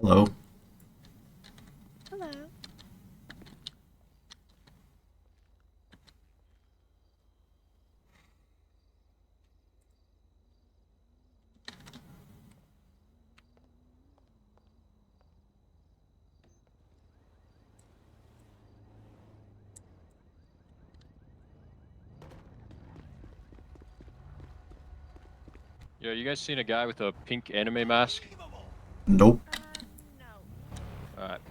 Hello? Hello. Yo, you guys seen a guy with a pink anime mask? Nope. No. Alright.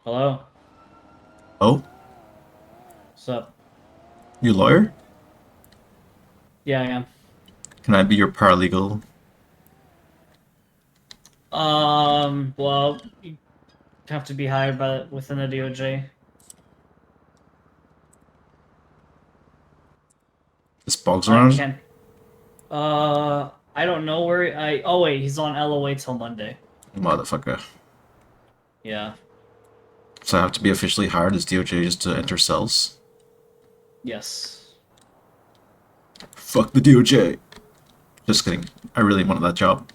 Hello? Oh? What's up? You lawyer? Yeah, I am. Can I be your paralegal? Well, you have to be hired by within the DOJ. This Bog's I around? can't. I don't know where oh wait, he's on LOA till Monday. Motherfucker. Yeah. So I have to be officially hired as DOJ just to enter cells? Yes. Fuck the DOJ. Just kidding. I really wanted that job.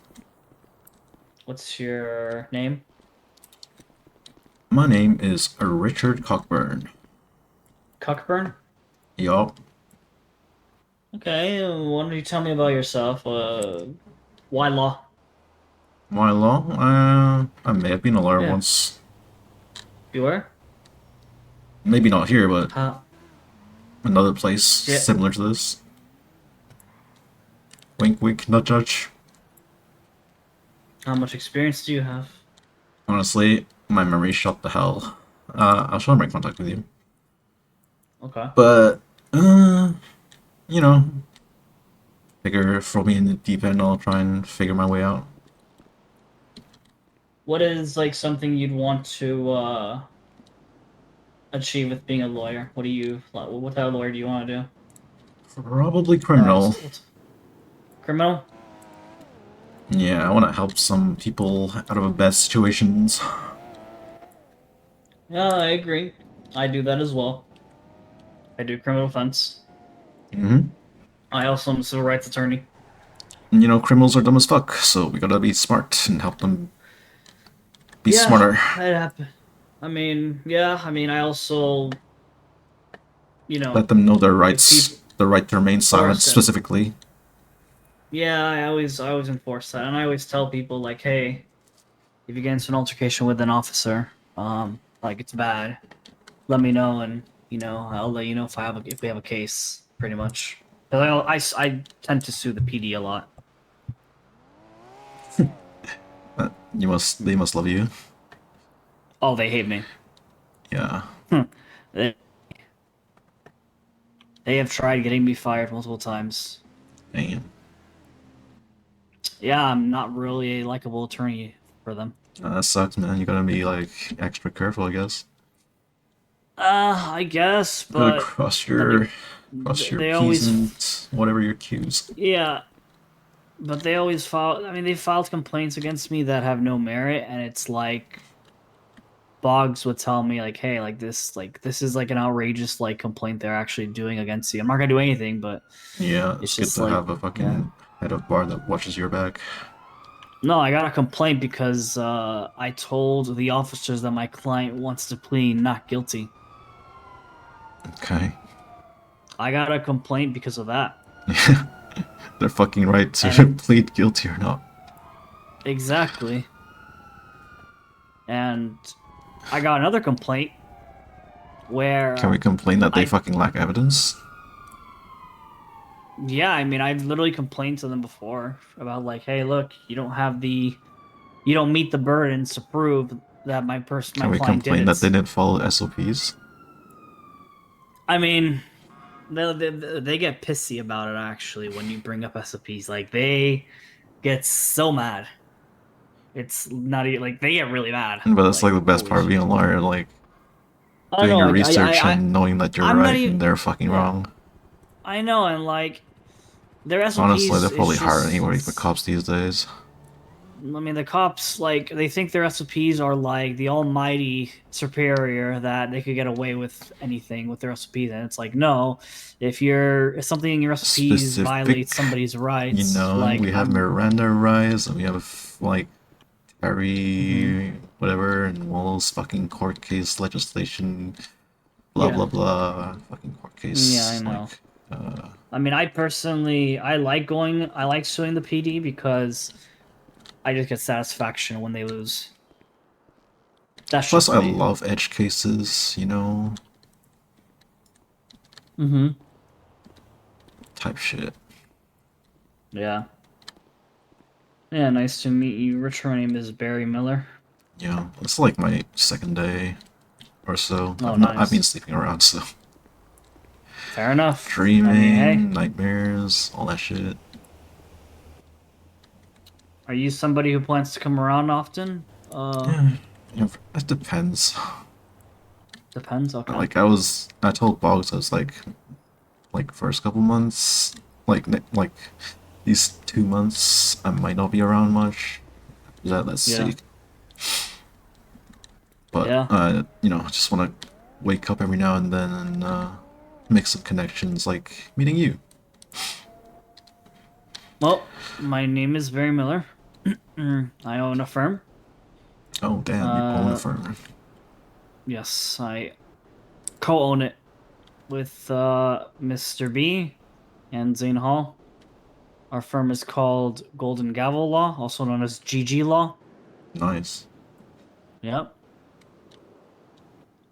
What's your name? My name is Richard Cockburn. Cockburn? Yup. Okay, why don't you tell me about yourself? Why law? Why law? I may have been a lawyer Yeah. once. You were? Maybe not here, but Huh? another place Yeah. similar to this. Wink, wink, nudge, nudge. How much experience do you have? Honestly, my memory shot the hell. I'll try and make contact with you. Okay. But, you know, figure throw me in the deep end, I'll try and figure my way out. What is like something you'd want to achieve with being a lawyer? What do you like? What type of lawyer do you want to do? Probably Or criminal. criminal? Yeah, I want to help some people out of bad situations. Yeah, I agree. I do that as well. I do criminal defense. Mm-hmm. I also am a civil rights attorney. And, you know, criminals are dumb as fuck, so we gotta be smart and help them be Yeah, smarter. that happened. I mean, yeah, I mean, I also, you know, Let them know their if people rights, the right to remain silent enforce it. specifically. Yeah, I always enforce that, and I always tell people like, hey, if you get into an altercation with an officer, like it's bad, let me know, and I'll let you know if we have a case, pretty much. 'Cause I tend to sue the PD a lot. They must love you. Oh, they hate me. Yeah. They, they have tried getting me fired multiple times. Damn. Yeah, I'm not really a likable attorney for them. That sucks, man. You gotta be, like, extra careful, I guess. I guess, Gotta but then cross your they P's always, and whatever your Q's. yeah, but they always file. I mean, they filed complaints against me that have no merit, and it's like Boggs would tell me like, "Hey, like this is like an outrageous like complaint they're actually doing against you. I'm not gonna do anything, but Yeah, it's it's good just to like, have a yeah." fucking head of bar that watches your back. No, I got a complaint because I told the officers that my client wants to plead not guilty. Okay. I got a complaint because of that, They're fucking right and to plead guilty or not. exactly. And I got another complaint Can where we complain that they I, fucking lack evidence? yeah, I mean, I've literally complained to them before about like, hey, look, you don't meet the burdens to prove that Can my we client did complain that they it. didn't follow SOPs? I mean, they get pissy about it actually when you bring up SOPs. Like they get so mad. It's not even like they get really mad. But that's like Like the best holy part of being shit. a lawyer, like I don't doing know. your Like research and knowing that you're I'm not right even. and they're fucking Yeah, wrong. I know, and like their Honestly, they're SOPs is probably hiring just. anybody for cops these days. I mean, the cops like they think their SOPs are like the almighty superior that they could get away with anything with their SOPs, and it's like no, if something in your SOPs violates Specific, somebody's you rights, know, like we have I'm Miranda rights and we have like mhm, Terry, whatever, and all those fucking court case legislation, blah yeah, blah blah, fucking court yeah, I case, like, know. uh, I mean, I like suing the PD because I just get satisfaction when they lose. That's plus just I me. love edge cases, you know, Mm-hmm. type shit. Yeah. Yeah, nice to meet you. Rich, my name is Barry Miller. Yeah, it's like my second day or so. Oh, I've been nice. sleeping around, so Fair enough. I mean, hey, dreaming, nightmares, all that shit. are you somebody who plans to come around often? Yeah, you know, it depends. Depends. Okay. Like I told Boggs I was like first couple months, like these 2 months, I might not be around much. After that, let's Yeah. see. But Yeah. you know, just want to wake up every now and then and make some connections, like meeting you. Well, my name is Barry Miller. I own a firm. Oh damn, you own a Uh, firm. yes, I co-own it with Mr. B and Zane Hall. Our firm is called Golden Gavel Law, also known as GG Law. Nice. Yep.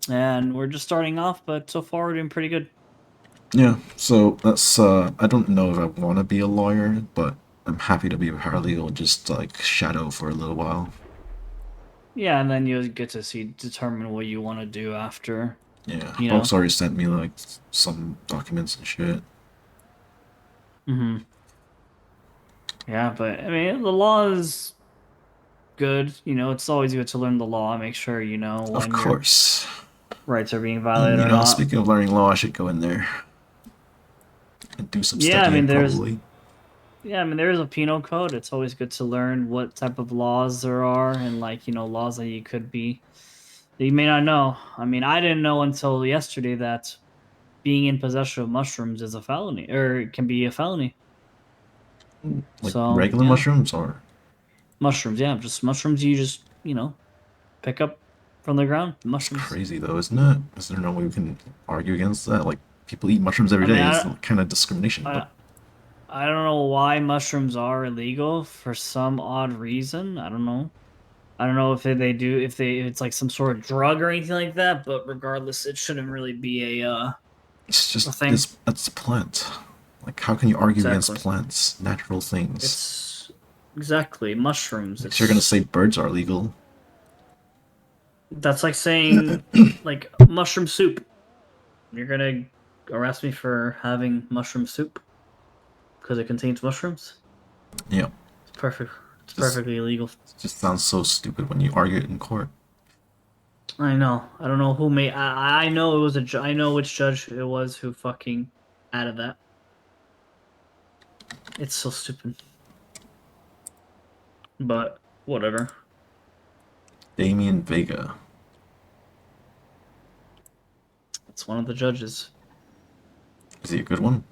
And we're just starting off, but so far we're doing pretty good. Yeah, so that's I don't know if I want to be a lawyer, but I'm happy to be a paralegal, just like shadow for a little while. Yeah, and then you get to determine what you want to do after. Yeah, You know. Bog's already sent me like some documents and shit. Hmm. Yeah, but I mean, the law is good. You know, it's always good to learn the law. Make sure you know Of when your course. rights are being And violated you or know, not. speaking of learning law, I should go in there and do some Yeah, I studying mean, probably. there is a penal code. It's always good to learn what type of laws there are and like, laws that you could be that you may not know. I mean, I didn't know until yesterday that being in possession of mushrooms is a felony or it can be a felony. Like So, regular yeah. mushrooms or Mushrooms, yeah, just mushrooms you just, pick up from the ground. it's Mushrooms. crazy though, isn't it? Is there no way we can argue against that? Like people eat mushrooms every I mean, day. It's kind of discrimination, but I I don't know why mushrooms are illegal for some odd reason. I don't know. I don't know if if it's like some sort of drug or anything like that, but regardless, it shouldn't really be it's a just thing. it's a plant. Like how can you argue against Exactly. plants, natural things? It's exactly mushrooms. Like, so you're gonna It's say birds are legal? that's like saying like mushroom soup. You're gonna arrest me for having mushroom soup because it contains mushrooms? Yeah, It's perfect. It's just perfectly illegal. it just sounds so stupid when you argue it in court. I know. I don't know who made. I know it was I know which judge it was who fucking added that. It's so stupid. But whatever. Damien Vega. It's one of the judges. Is he a good one?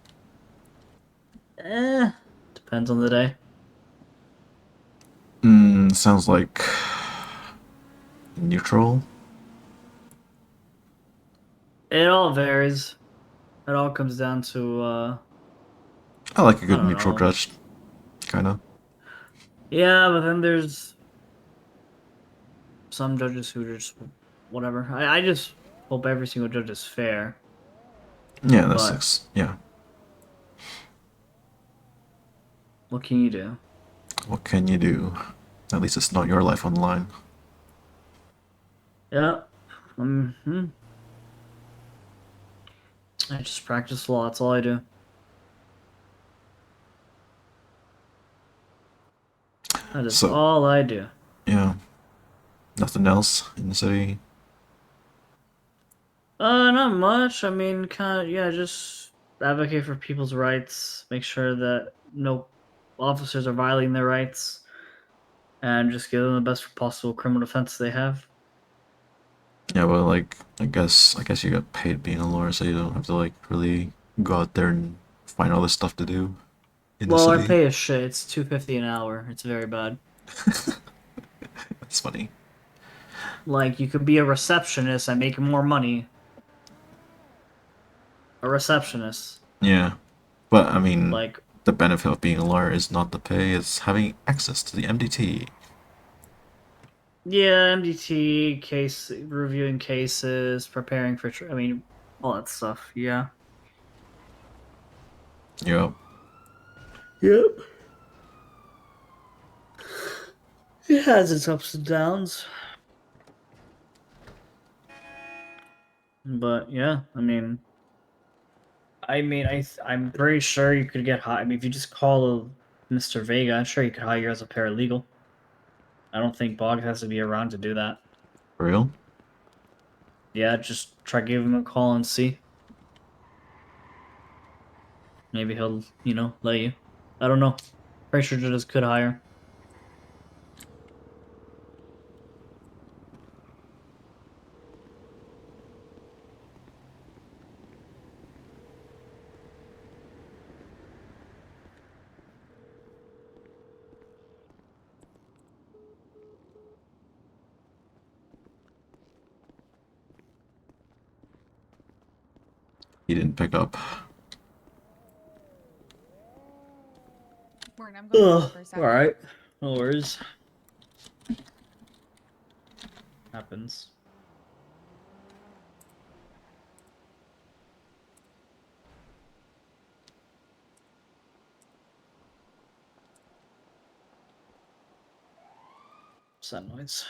Eh, depends on the day. Sounds like neutral. It all varies. It all comes down to I like a I good don't neutral know. judge, kinda. Yeah, but then there's some judges who just whatever. I just hope every single judge is fair. Yeah, But yeah. what can you do? What can you do? At least it's not your life online. Yeah. Hmm. I just practice law. That's all I do. That is So, all I do. yeah, nothing else in the city. Not much. I mean, kind of, yeah, just advocate for people's rights, make sure that no officers are violating their rights, and just give them the best possible criminal defense they have. Yeah, but like, I guess you got paid being a lawyer, so you don't have to like really go out there and find all this stuff to do in the Well, I city. pay a shit. It's 250 an hour. It's very bad. That's funny. Like, you could be a receptionist and make more money. A receptionist. Yeah, but I mean, Like, the benefit of being a lawyer is not the pay; it's having access to the MDT. yeah, MDT, case, reviewing cases, preparing for, I mean, all that stuff. Yeah. Yep. Yep. It has its ups and downs. But yeah, I'm pretty sure you could get hired. I mean, if you just call Mr. Vega, I'm sure you could hire you as a paralegal. I don't think Bog has to be around to do that. For real? Yeah, just try giving him a call and see. Maybe he'll, let you. I don't know. Pretty sure just could hire. He didn't pick up. Morton, I'm going to call Ugh. for a All sec. right. No worries. Happens. What's that noise?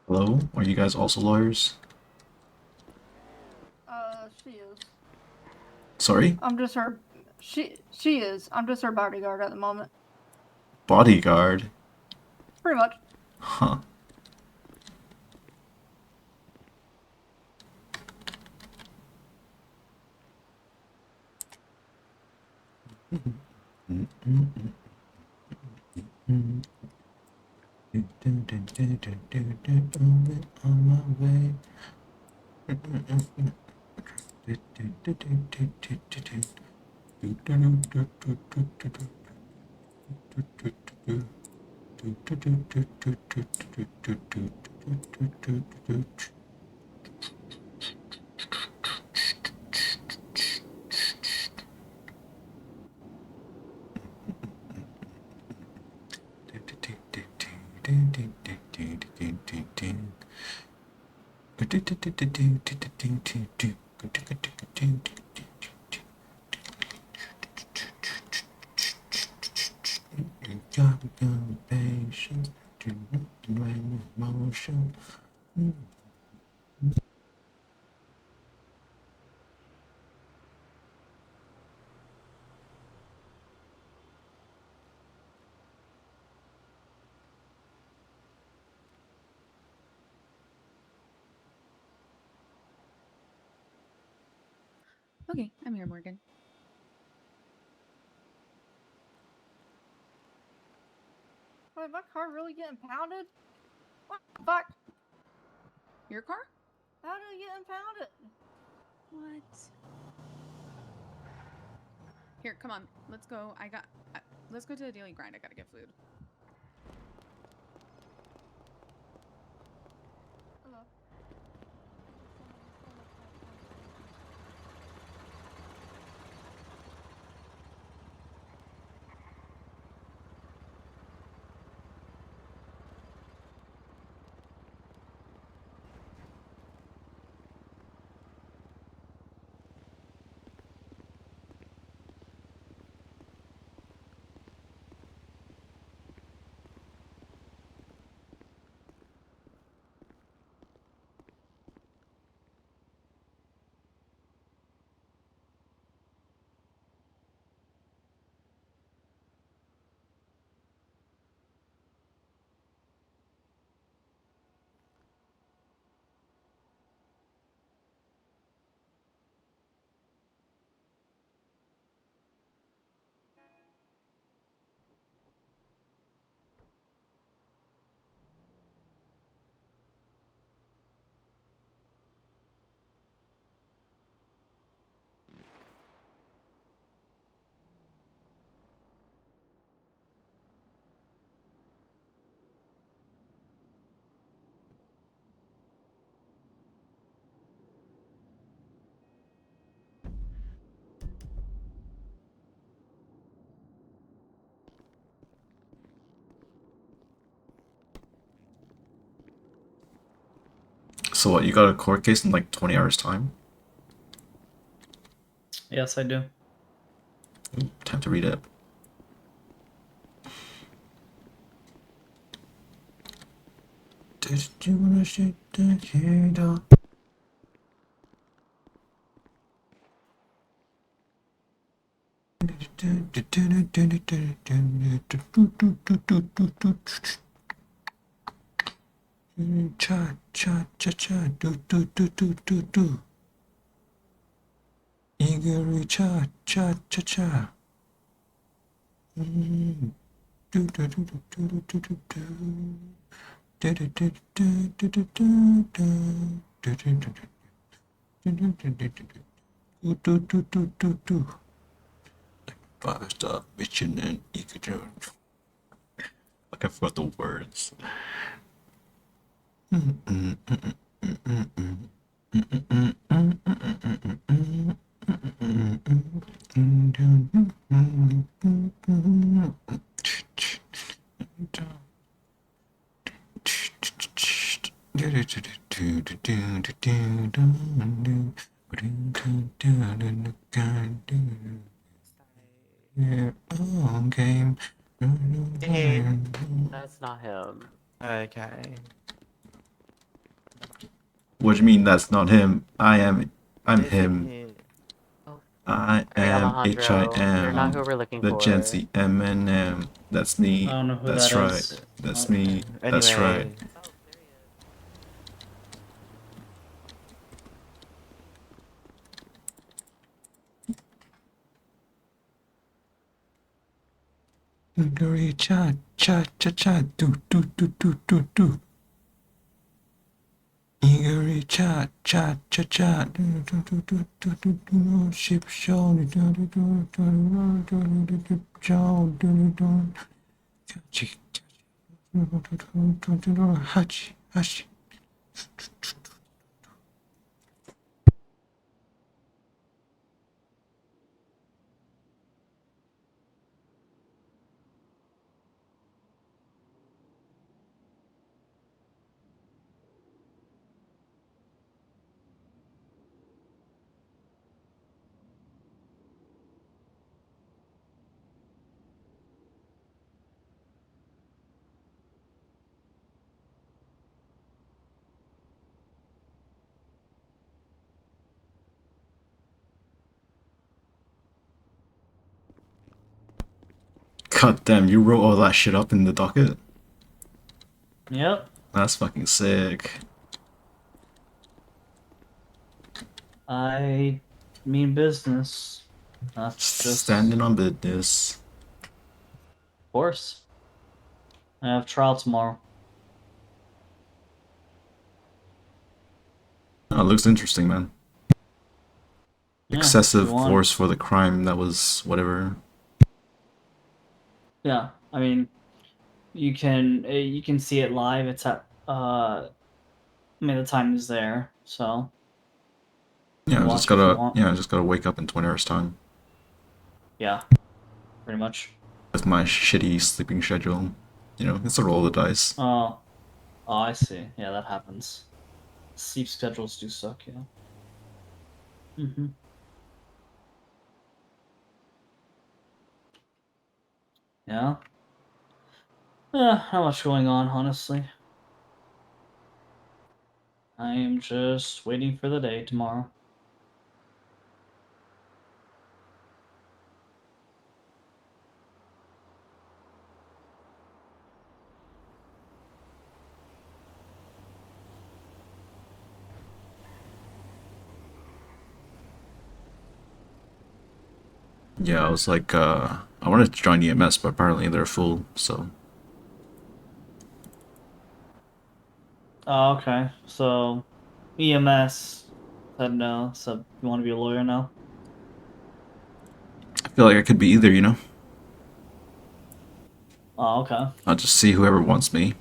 Hello? Are you guys also lawyers? She is. Sorry? I'm just her. She is. I'm just her bodyguard at the moment. Bodyguard? Pretty much. Huh. On my way. Patient, emotion. Okay, I'm here, Morgan. Wait, my car really getting pounded? What the fuck? Your car? How did it get impounded? What? Here, come on. Let's go. Let's go to the daily grind. I gotta get food. Hello. So what, you got a court case in like 20 hours time? Yes, I do. Ooh, time to read it. Did you wanna shoot the kid off? Cha cha cha cha do do do do do do. Igor cha cha cha cha. Do do do do do do do do. Five-star mission and like I forgot the words. Game. Hey, that's not him. Okay. What do you mean that's not him? I'm Is it him. him? Oh, I sorry, am Alejandro. You're not HIM. who we're looking The Gen for. Z M&M. That's I me. don't know who That's that right. is. That's But me. That's right. Anyway, Oh, there he is. Hungary cha cha cha cha do do do do do do. Hungary cha cha cha cha do do do do do do do. Ship show do do do do do do do do show do do do. Hachi hachi hachi. God damn, you wrote all that shit up in the docket? yep, That's fucking sick. I mean business. That's just Standing on business. Of course. I have trial tomorrow. Oh, it looks interesting, man. Yeah, if Excessive you want. force for the crime that was whatever. Yeah, I mean, you can see it live. It's at I mean the time is there, so you Yeah, can I just watch it if you gotta want. yeah, I just gotta wake up in 20 hours time Yeah, pretty much. with my shitty sleeping schedule. You know, it's a roll of the dice. Oh, I see. Yeah, that happens. Sleep schedules do suck, yeah. Mm-hmm. Yeah. Not much going on, honestly. I am just waiting for the day tomorrow. Yeah, I was like, I wanted to join EMS, but apparently they're full, so. Oh, okay. So, EMS said no. So, you want to be a lawyer now? I feel like I could be either, you know? Oh, okay. I'll just see whoever wants me.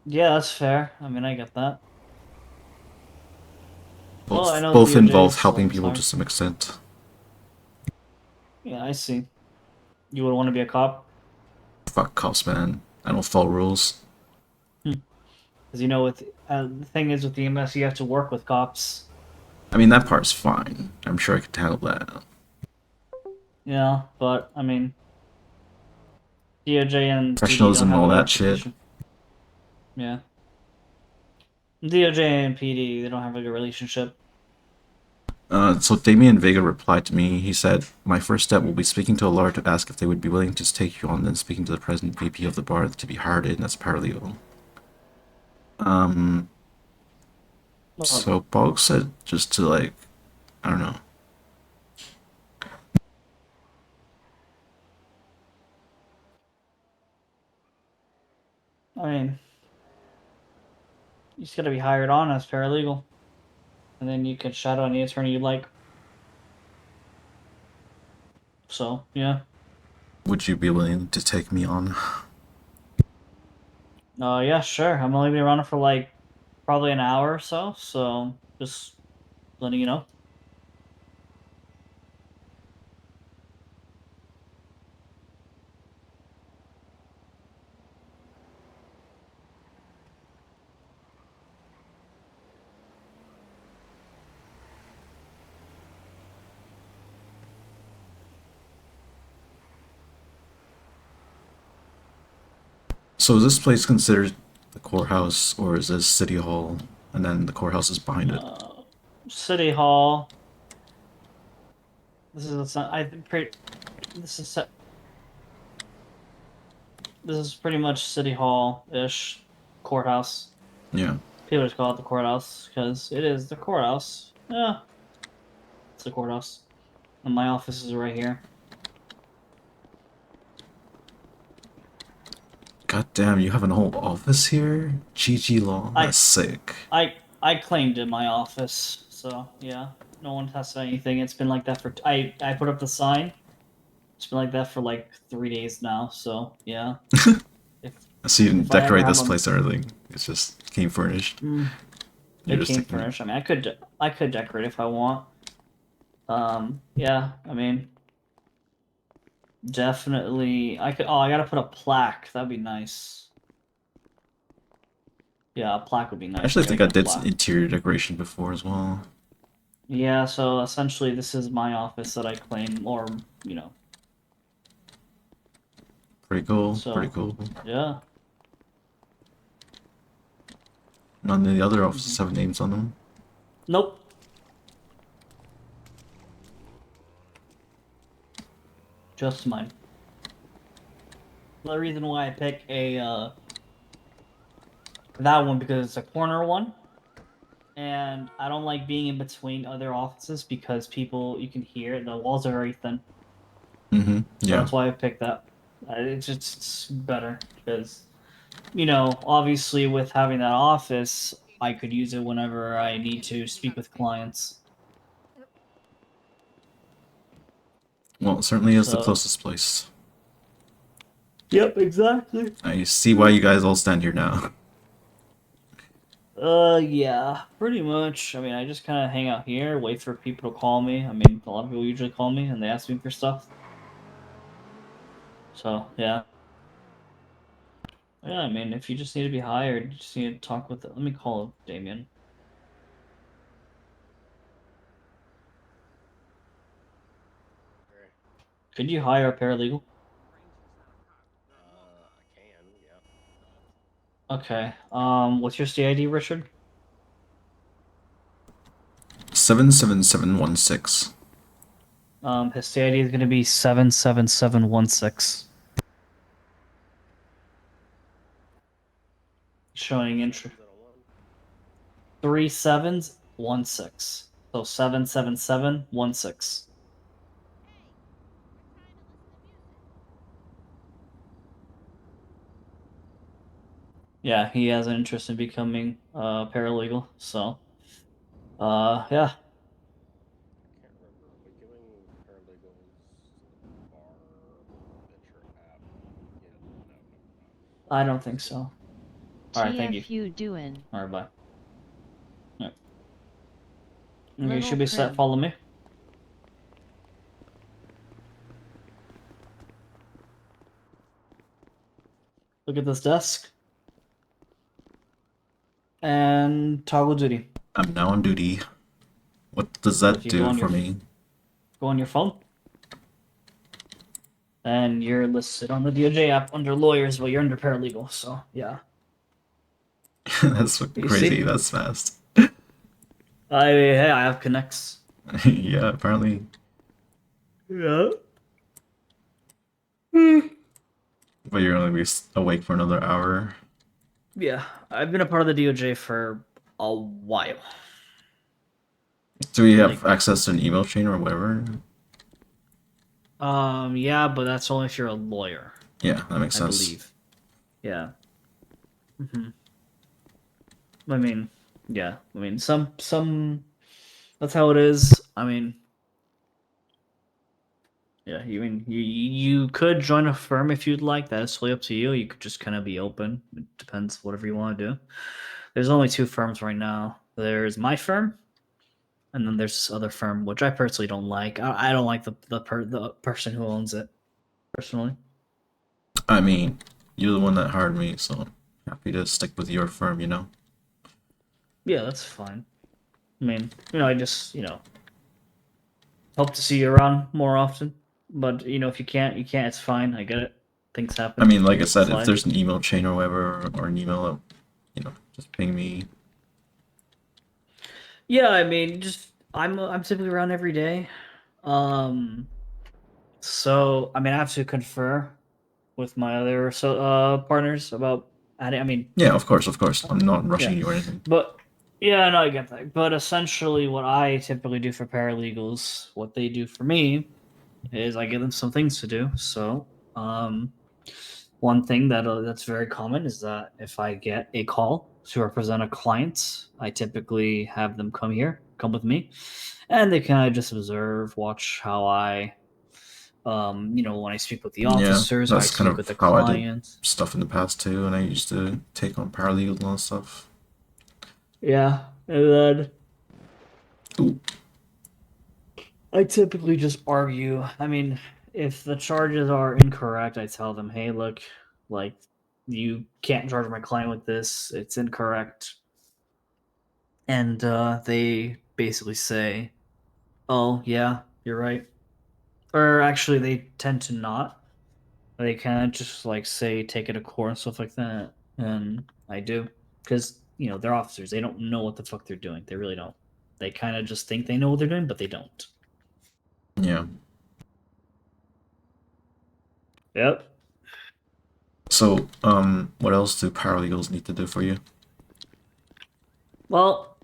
Yeah, that's fair. I mean, I get that. Well, I Both, know both involve DOJ's helping like, people sorry. to some extent. Yeah, I see. You would want to be a cop? Fuck cops, man. I don't follow rules. Because you know, with the thing is with EMS, you have to work with cops. I mean, that part's fine. I'm sure I could handle that. Yeah, but I mean, DOJ and PD don't Professionalism, have all a that shit. reputation. Yeah. DOJ and PD, they don't have a good relationship. So Damien Vega replied to me. He said, "My first step will be speaking to a lawyer to ask if they would be willing to take you on, then speaking to the president VP of the bar to be hired in as paralegal." So Bog said just to like, I don't know. I mean, you just gotta be hired on as paralegal, and then you can shadow any attorney you like. So yeah. Would you be willing to take me on? Yeah, sure. I'm only been around for like probably an hour or so, so just letting you know. So is this place considered the courthouse, or is this City Hall, and then the courthouse is behind it? City Hall. This is this is this is pretty much City Hall-ish courthouse. Yeah. People just call it the courthouse because it is the courthouse. Yeah, it's the courthouse. And my office is right here. God damn, you have an whole office here? GG Law, that's sick. I claimed in my office, so yeah. No one has said anything. It's been like that for I put up the sign. It's been like that for like 3 days now, so yeah. I see you didn't if I ever decorate have this a- place or anything. It's just came furnished. You're It just came taking it. furnished. I mean, I could decorate if I want. Yeah. I mean, definitely. I could. Oh, I gotta put a plaque. That'd be nice. Yeah, a plaque would be nice. I actually think I gotta get a did some plaque. interior decoration before as well. Yeah. So essentially, this is my office that I claim, or you know. Pretty cool, So pretty cool. yeah. None of the other offices have names on them. Nope. Just mine. The reason why I pick that one because it's a corner one, and I don't like being in between other offices because you can hear the walls are very thin. Mm-hmm. So Yeah. that's why I picked that. It's better because, obviously with having that office, I could use it whenever I need to speak with clients. Well, it certainly is the So- closest place. Yep, exactly. I see why you guys all stand here now. Yeah, pretty much. I mean, I just kind of hang out here, wait for people to call me. I mean, a lot of people usually call me and they ask me for stuff. So, yeah. Yeah, I mean, if you just need to be hired, you just need to talk with Let me call Damien. Could you hire a paralegal? I can, yeah. Okay. What's your CID, Richard? 77716. His CID is gonna be 77716. Showing interest. 3716. So 77716. Yeah, he has an interest in becoming paralegal. So, yeah. I can't remember. Are we giving paralegals bar venture app? Yeah, no, I don't think so. All right, thank you. TF doing? All right, bye. All right. Okay, you Little should be set. prim. Follow me. Look at this desk. And toggle duty. I'm now on duty. What does So that if you go do on for your- me? Go on your phone. And you're listed on the DOJ app under lawyers, but you're under paralegal, so yeah. That's You crazy. see? That's fast. I have connects. Yeah, apparently. Yeah. But you're only be awake for another hour. Yeah, I've been a part of the DOJ for a while. Do we have access to an email chain or whatever? Yeah, but that's only if you're a lawyer, Yeah, that makes I sense. believe. Yeah. Hmm. I mean, yeah. I mean, some. That's how it is. I mean, yeah. You could join a firm if you'd like. That is totally up to you. You could just kind of be open. It depends whatever you want to do. There's only two firms right now. There's my firm, and then there's this other firm, which I personally don't like. I don't like the person who owns it personally. I mean, you're the one that hired me, so I'm happy to stick with your firm, you know? Yeah, that's fine. I mean, I just hope to see you around more often. But if you can't, you can't. It's fine. I get it. Things happen. I mean, like I said, It's if life. there's an email chain or whatever, or an email, just ping me. Yeah, I mean, just I'm typically around every day. So I mean, I have to confer with my other partners about adding. I mean, Yeah, of course, of course. I'm not rushing yeah, you or anything. but yeah, no, I get that. But essentially, what I typically do for paralegals, what they do for me, is I give them some things to do. So, one thing that's very common is that if I get a call to represent a client, I typically have them come with me, and they kind of just observe, watch how I, when I speak with the Yeah, officers, how I that's kind speak with of the how I did clients. stuff in the past too, and I used to take on paralegal and all that stuff. Yeah, and then Ooh, I typically just argue. I mean, if the charges are incorrect, I tell them, "Hey, look, like you can't charge my client with this. It's incorrect." And they basically say, "Oh, yeah, you're right." Or actually, they tend to not. They kind of just like say, "Take it to court" and stuff like that. And I do because they're officers. They don't know what the fuck they're doing. They really don't. They kind of just think they know what they're doing, but they don't. yeah. Yep. So, what else do paralegals need to do for you? Well,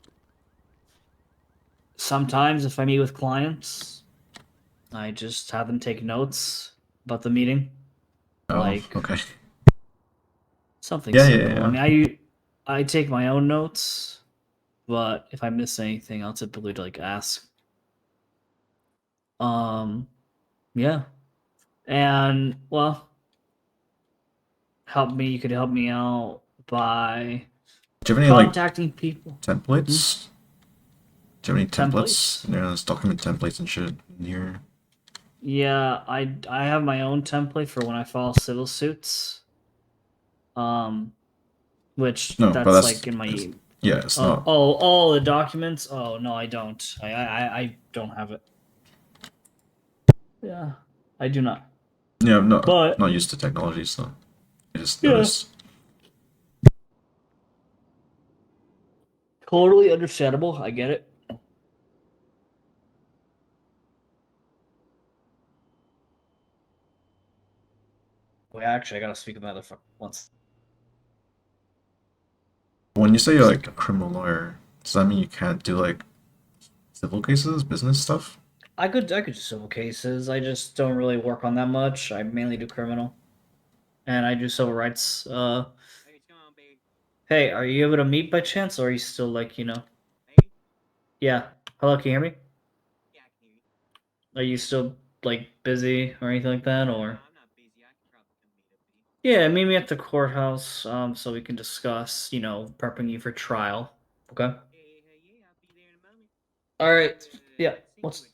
sometimes if I meet with clients, I just have them take notes about the meeting, Oh, like okay. something Yeah, yeah, simple. I yeah. mean, I take my own notes, but if I miss anything, I'll typically like ask. Um, yeah, and well, help me. You could help me out by Do you have any like contacting people. Hmm? templates? Do you have any templates? Templates. There's document templates and shit in here. Yeah, I have my own template for when I file civil suits. Um, which No, but that's like in my yeah, it's oh not. oh all the documents. Oh no, I don't. I don't have it. Yeah, I do not. Yeah, I'm But not used to technology, so I just yeah, noticed. totally understandable. I get it. Wait, actually, I gotta speak with my other once. When you say you're like a criminal lawyer, does that mean you can't do like civil cases, business stuff? I could do civil cases. I just don't really work on that much. I mainly do criminal, and I do civil rights. Hey, are you able to meet by chance, or are you still like Yeah. Hello, can you hear me? Are you still like busy or anything like that, or? Yeah, meet me at the courthouse, so we can discuss, prepping you for trial. Okay. All right. Yeah. What's?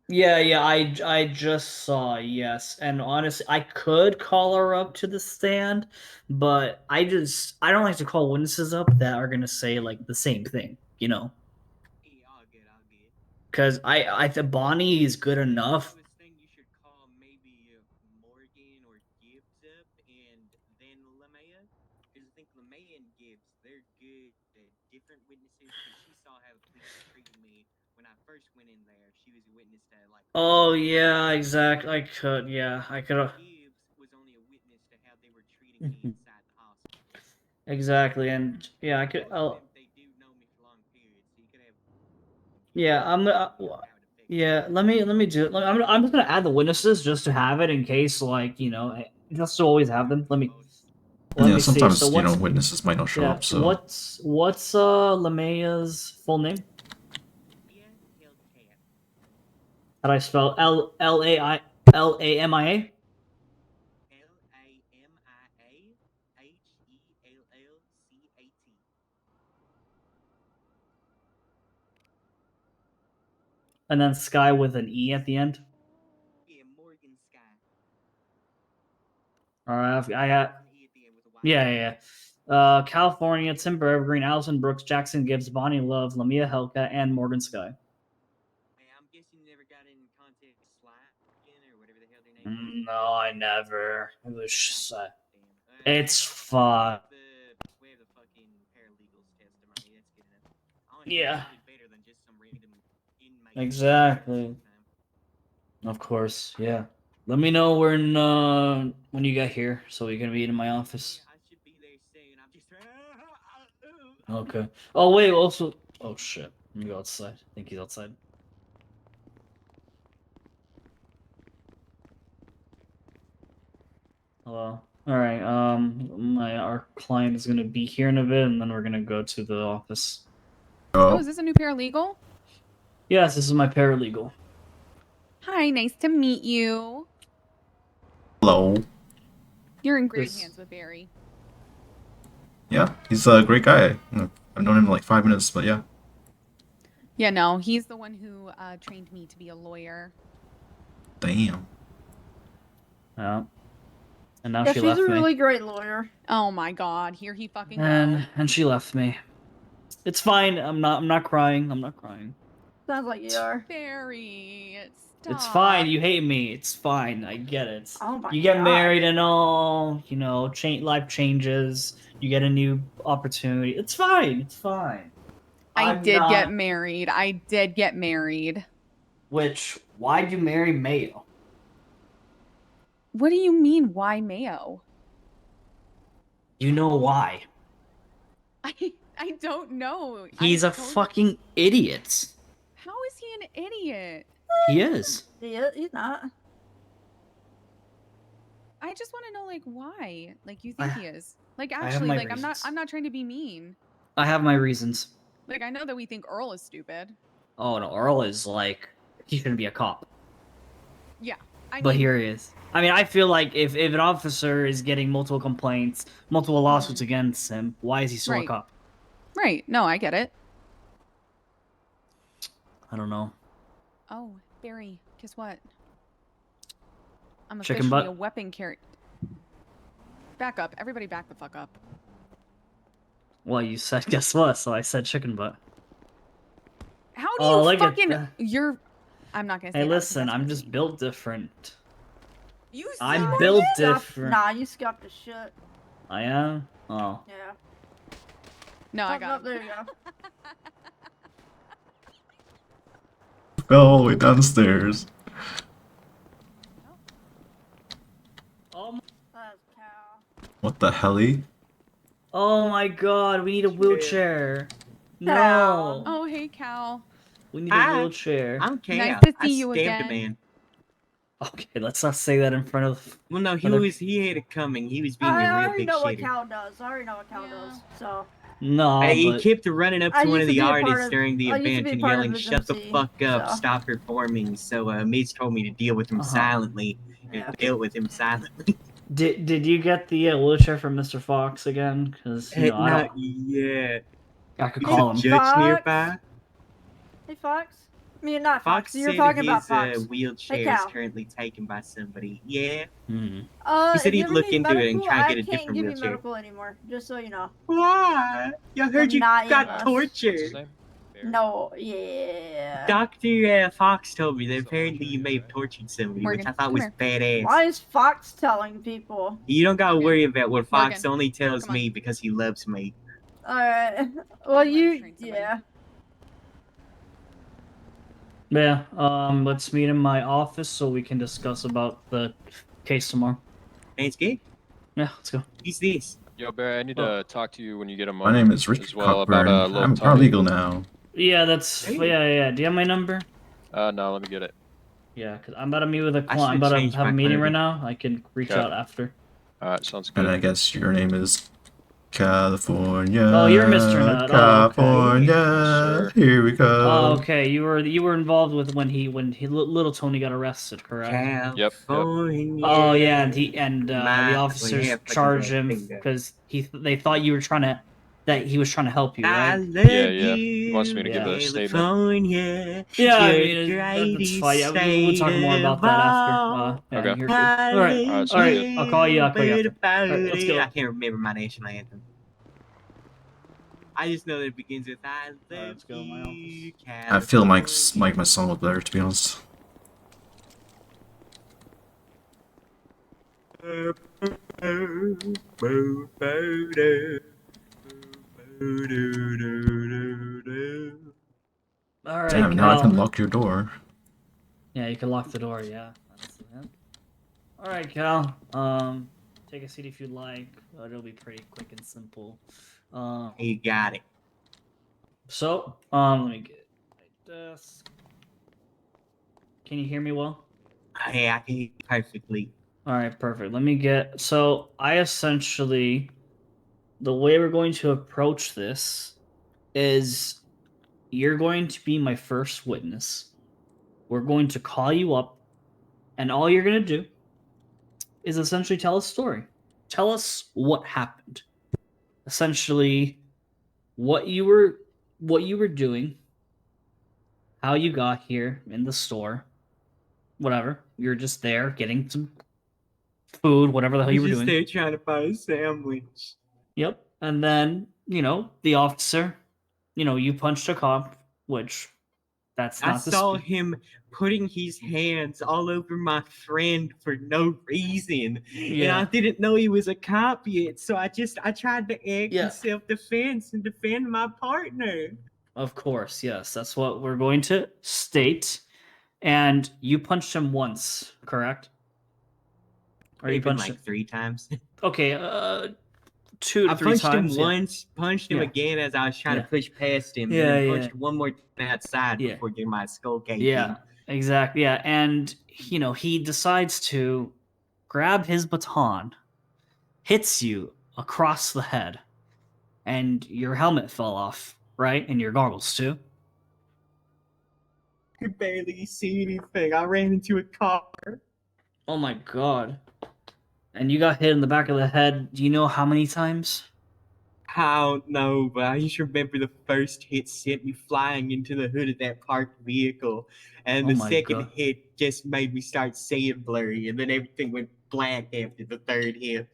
Yeah. I just saw. Yes, and honestly, I could call her up to the stand, but I don't like to call witnesses up that are gonna say like the same thing. Because the Bonnie is good enough. Oh yeah, exactly. I could. Yeah, I could. Exactly, and yeah, I could. Yeah, yeah, let me do it. I'm just gonna add the witnesses just to have it in case, like just to always have them. let Yeah, me see. sometimes So what's witnesses might not show yeah? up. So What's Lamea's full name? How do I spell Lamia? And then Sky with an E at the end. All right, I got. Yeah. California, Timber Evergreen, Allison Brooks, Jackson Gibbs, Bonnie Love, Lamia Helka, and Morgan Sky. No, I never. It was just, it's fun. Yeah. Exactly. Of course, yeah. Let me know when you get here so we can meet in my office. Okay. Oh wait, also. Oh shit. Let me go outside. I think he's outside. Hello. All right. Our client is gonna be here in a bit, and then we're gonna go to the office. Oh, is this a new paralegal? Yes, this is my paralegal. Hi, nice to meet you. hello. You're in great This- hands with Barry. Yeah, he's a great guy. I've known him like 5 minutes, but yeah. Yeah, no, he's the one who trained me to be a lawyer. Damn. Yeah. And now Yeah, she she's left a me. really great lawyer. Oh my god, here he fucking And go. she left me. It's fine. I'm not crying. I'm not crying. Sounds like you are. Barry, stop. It's fine. You hate me. It's fine. I get it. Oh my You get God. married and all, life changes. You get a new opportunity. It's fine. It's fine. I I'm did get not- married. I did get married. Why'd you marry Mayo? What do you mean, why Mayo? You know why. I don't know. He's a fucking idiot. How is he an idiot? He is. He's not. I just want to know, like, why? Like, you think I- he is? Like, have actually, my like, reasons. I'm not trying to be mean. I have my reasons. Like, I know that we think Earl is stupid. Oh no, Earl is like he shouldn't be a cop. Yeah, I But mean, here he is. I mean, I feel like if an officer is getting multiple complaints, multiple lawsuits against him, why is he still a Right. cop? right? No, I get it. I don't know. Oh, Barry, guess what? I'm Chicken officially butt? a weapon carry. Back up, everybody, back the fuck up. Well, you said guess what? So I said chicken butt. How do Oh, you look at fucking? that. You're. I'm not gonna say. Hey, that 'cause listen, that's I'm rude. just built different. You. I'm see built that? different. Nah, you scuffed the shit. I am. Oh, Yeah. No, I Oh, got. there you go. Fell all the way down the stairs. oh, my, That's cow. What the helly? oh my God! We need a wheelchair. No, Cow. Oh, hey, Cal. we need a wheelchair. I'm Cal. Nice to see I you stabbed again. a man. Okay, let's not say that in front of. Well, no, Other- he had it coming. He was being I a real already big know what shitter. cow does. I already know what cow Yeah. does. So. No, He but kept running up I to one used of to the be a part artists of- during the I used to event be and part of yelling, his "Shut the MC, fuck up! so. Stop performing!" So Mace told me to deal with him Uh-huh. silently, Yeah. and dealt with him silently. did you get the wheelchair from Mr. Fox again? Because I Not don't. yet. I could Is call a him. judge Fox? nearby? Hey, Fox. I mean, not Fox. Fox You're said talking his about Fox. wheelchair is Cal. currently taken by somebody. Yeah. Hmm. He said If you he'd ever look need into it and medical, try and get a I can't different give you wheelchair. medical anymore. Just so you know. Why? I heard you Not got EMS. What's his tortured. name? Barry? No. Yeah. Dr. Fox told me that So apparently you much, may have right? tortured somebody, Morgan, which I thought come was here. badass. Why is Fox telling people? You don't gotta Morgan. worry about what Fox Morgan, only tells come on. me because he loves me. Alright. Well, I'm gonna you. train somebody. Yeah. Yeah. Let's meet in my office so we can discuss about the case tomorrow. Thanks, good. Yeah, let's go. Who's this? Yo, Barry, I need Oh. to talk to you when you get a My moment. name is Richard as well Cockburn. about little I'm a Tony. paralegal now. Yeah, that's Hey. yeah. Do you have my number? No, let me get it. Yeah, cause I'm about to meet with a I client. I'm should've about to changed have a my meeting right clothing. now. I can reach Okay. out after. Alright, sounds And good. I guess your name is California. Oh, you're Mr. Nutt. Oh, okay. California. Sir. Here we go. Oh, okay. You were involved with when little Tony got arrested, correct? California. Oh yeah, and the My- officers yeah, fucking charged that him thing there. because they thought you were that he was trying to help you, I right? love Yeah. He wants me to give Yeah. a statement. California. Yeah, I you're mean the that's greatest fine. Yeah, we'll talk more state about that after. of Yeah, Okay. you're good. All right, Alright, sounds all right. good. I'll call you. I'll call you after. About All right, let's it. go. I can't remember my national anthem. I just know that it begins with I love Let's go to my you, I feel my California. song was better, to be honest. All right, Damn, now I can Cal. lock your door. Yeah, you can lock the door. Yeah, that's it. All right, Cal. Take a seat if you'd like. It'll be pretty quick and simple. You got it. So, let me get my desk. Can you hear me well? Hey, I can hear you perfectly. All right, perfect. Let me get. So, I essentially, the way we're going to approach this is you're going to be my first witness. We're going to call you up, and all you're going to do is essentially tell a story. Tell us what happened. Essentially, what you were doing, how you got here in the store, whatever. You're just there getting some food, whatever the hell you were doing. there trying to buy a sandwich. Yep. And then, the officer, you punched a cop, which that's I not the saw him putting his hands all over my friend for no reason. And I Yeah. didn't know he was a cop yet, so I tried to act Yeah. in self-defense and defend my partner. Of course, yes. That's what we're going to state. And you punched him once, correct? Or you Maybe punched like him? 3 times. Okay, 2 to I 3 punched times. him Yeah. once, punched him Yeah. again as I was trying Yeah. to push past him, Yeah, and then yeah. punched one more time outside Yeah. before getting my skull caved Yeah, in. exactly. Yeah, and he decides to grab his baton, hits you across the head, and your helmet fell off, right? And your goggles too. I could barely see anything. I ran into a car. Oh my god. And you got hit in the back of the head. Do you know how many times? I don't know, but I just remember the first hit sent me flying into the hood of that parked vehicle, and Oh the my second God. hit just made me start seeing blurry, and then everything went black after the third hit.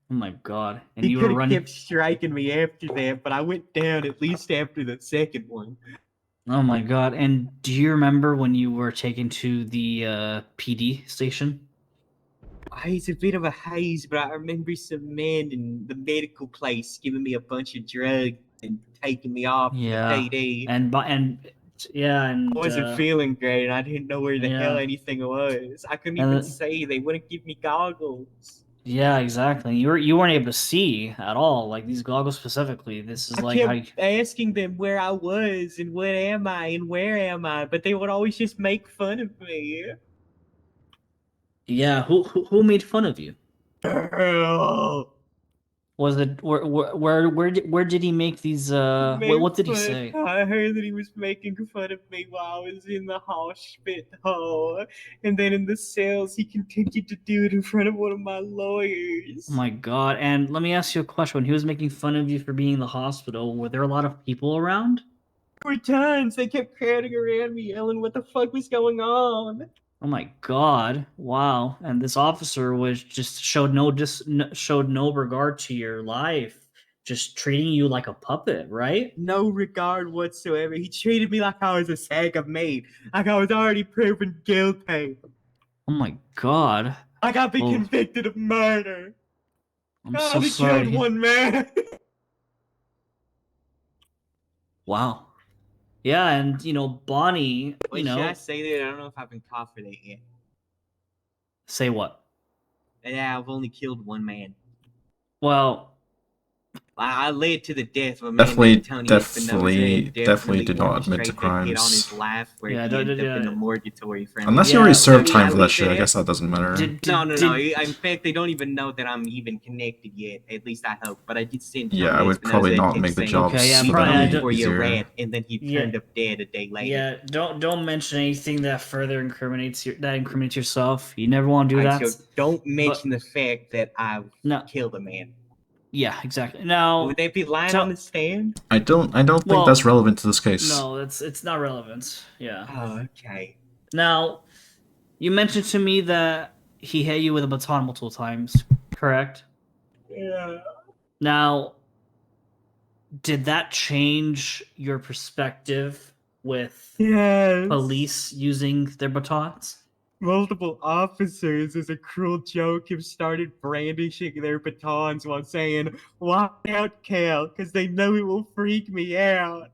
Oh my god. And He you could were have running. kept striking me after that, but I went down at least after the second one. Oh my god. And do you remember when you were taken to the PD station? It's a bit of a haze, but I remember some men in the medical place giving me a bunch of drugs and taking me off to Yeah. PD. And I wasn't feeling great, and I didn't know where the hell yeah. anything was. I couldn't And even say. They wouldn't give me goggles. yeah, exactly. You weren't able to see at all, like these goggles specifically. This is I like how you, kept asking them where I was and what am I and where am I, but they would always just make fun of me. yeah. Who made fun of you? Girl, Was it where did he make these? What did he say? I heard that he was making fun of me while I was in the hospital, and then in the cells he continued to do it in front of one of my lawyers. Oh my god! And let me ask you a question. When he was making fun of you for being in the hospital, were there a lot of people around? There were tons. They kept crowding around me, yelling what the fuck was going on. Oh my god! Wow! And this officer was just showed no regard to your life, just treating you like a puppet, right? No regard whatsoever. He treated me like I was a sack of meat, like I was already proven guilty, Oh my god! like I'd be Oh. convicted of murder. I'm I so only sorry. killed one man. Wow. Yeah, and Bonnie, Wait, should I say that? I don't know if I've been caught for that yet. say what? Yeah, I've only killed one man. Well, I led to the death of a man Definitely, named Tony Espinosa. definitely did not admit to orchestrated a hit on his crimes. life where Yeah, he ended up in the morgatory from Unless it. you already Yeah, served Did time I for that leave shit, I there? guess that doesn't matter. No. In fact, they don't even know that I'm even connected yet. At least I hope. But I did send Tony Yeah, I would Espinosa probably a not text make the saying, job Okay, yeah, for probably- "Coming them for your easier. rat," and then he Yeah. turned up dead a day later. Yeah, don't mention anything that further incriminates yourself. You never want to do Alright, that. so don't mention the fact that I've No. killed a man. Yeah, exactly. Now, Would they be lying tell- on the stand? I don't Well, think that's relevant to this case. no, it's not relevant. Yeah. Oh, okay. Now, you mentioned to me that he hit you with a baton multiple times, correct? Yeah. Now, did that change your perspective with Yes. police using their batons? Multiple officers, as a cruel joke, have started brandishing their batons while saying, "Watch out, Cal," because they know it will freak me out.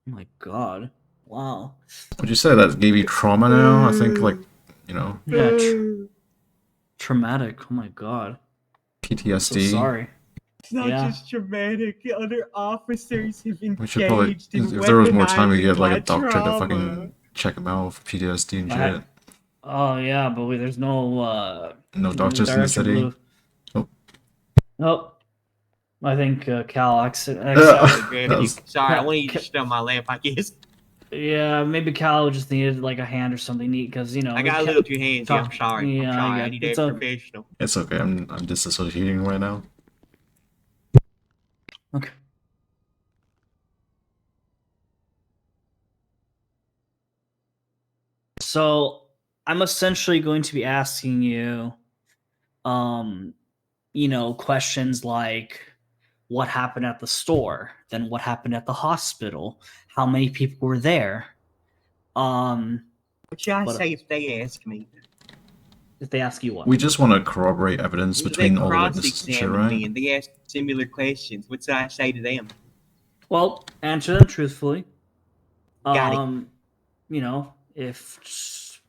Oh my god. Wow. Would you say that gave you trauma now? I think, like, you know, Yeah, traumatic. Oh my god. So PTSD. sorry. It's not Yeah. just traumatic. Other officers have We should probably, engaged in if there was more time, we weaponizing could get like my a doctor to trauma. fucking check him out for PTSD and I shit. had- Oh yeah, but there's no No doctors in the Director city. Blue. Oh. Nope. I think Cal That's- Sorry, I wanted you to stun my lamp, I guess. Yeah, maybe Cal just needed like a hand or something neat because I got a little too handsy. I'm sorry. Yeah, I'm I sorry. I get- need to it's act a- professional. It's okay. I'm disassociating right now. Okay. So I'm essentially going to be asking you, questions like what happened at the store, then what happened at the hospital, how many people were there. What should I What- say if they ask me? If they ask you what? We just want to corroborate evidence They between all the witnesses and shit, cross-examine me right? and they ask similar questions. What should I say to them? Well, answer them truthfully. Got it. If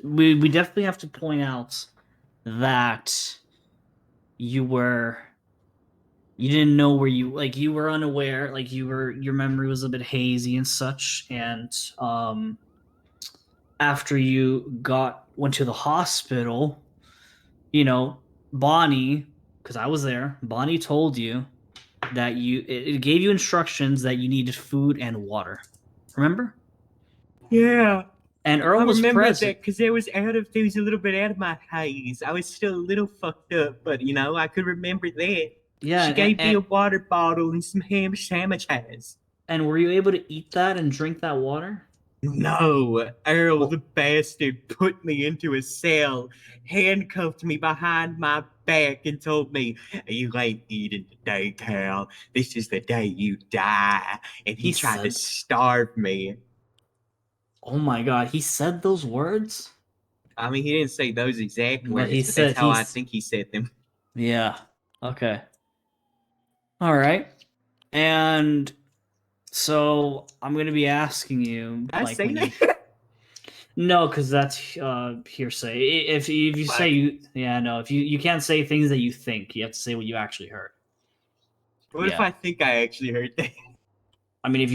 we definitely have to point out that you didn't know where you were unaware, your memory was a bit hazy and such, and after you went to the hospital, Bonnie, because I was there, Bonnie told you that it gave you instructions that you needed food and water. Remember? Yeah. And Earl I was remember present. that because there was a little bit out of my haze. I was still a little fucked up, but I could remember that. Yeah, She gave me a water bottle and some ham sandwiches. and were you able to eat that and drink that water? No, Earl the bastard put me into a cell, handcuffed me behind my back, and told me, "You ain't eating today, Cal. This is the day you die." And he tried to starve me. Oh my god, he said those words? I mean, he didn't say those exact But words, he but said that's how I he's- think he said them. Yeah. Okay. All right. And so I'm going to be asking you. Did I say when that? No, because that's hearsay. If you say if you can't say things that you think, you have to say what you actually heard. What if I think I actually heard that? I mean, if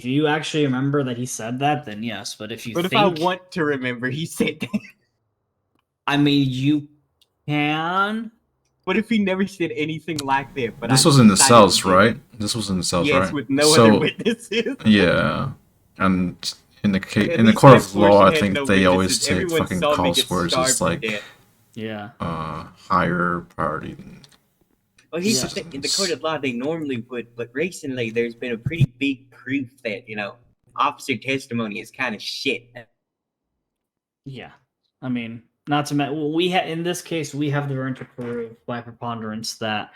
you actually remember that he said that, then yes. But if you What if think, I want to remember he said that? I mean, you can. What if he never said anything like that? But This I was in the decided cells, to do right? it? This was in the cells, Yes, right? with no other witnesses. Yeah, and in the At in the least court that of law, portion I had think no they always witnesses. take Everyone fucking saw me cause get words starved as to like death. Yeah. higher priority. Than Well, here's the thing. In the court of law, they normally would, but recently there's been a pretty big proof that, officer testimony is kind of shit. Yeah. I mean, not to mention, in this case, we have the burden to prove by preponderance that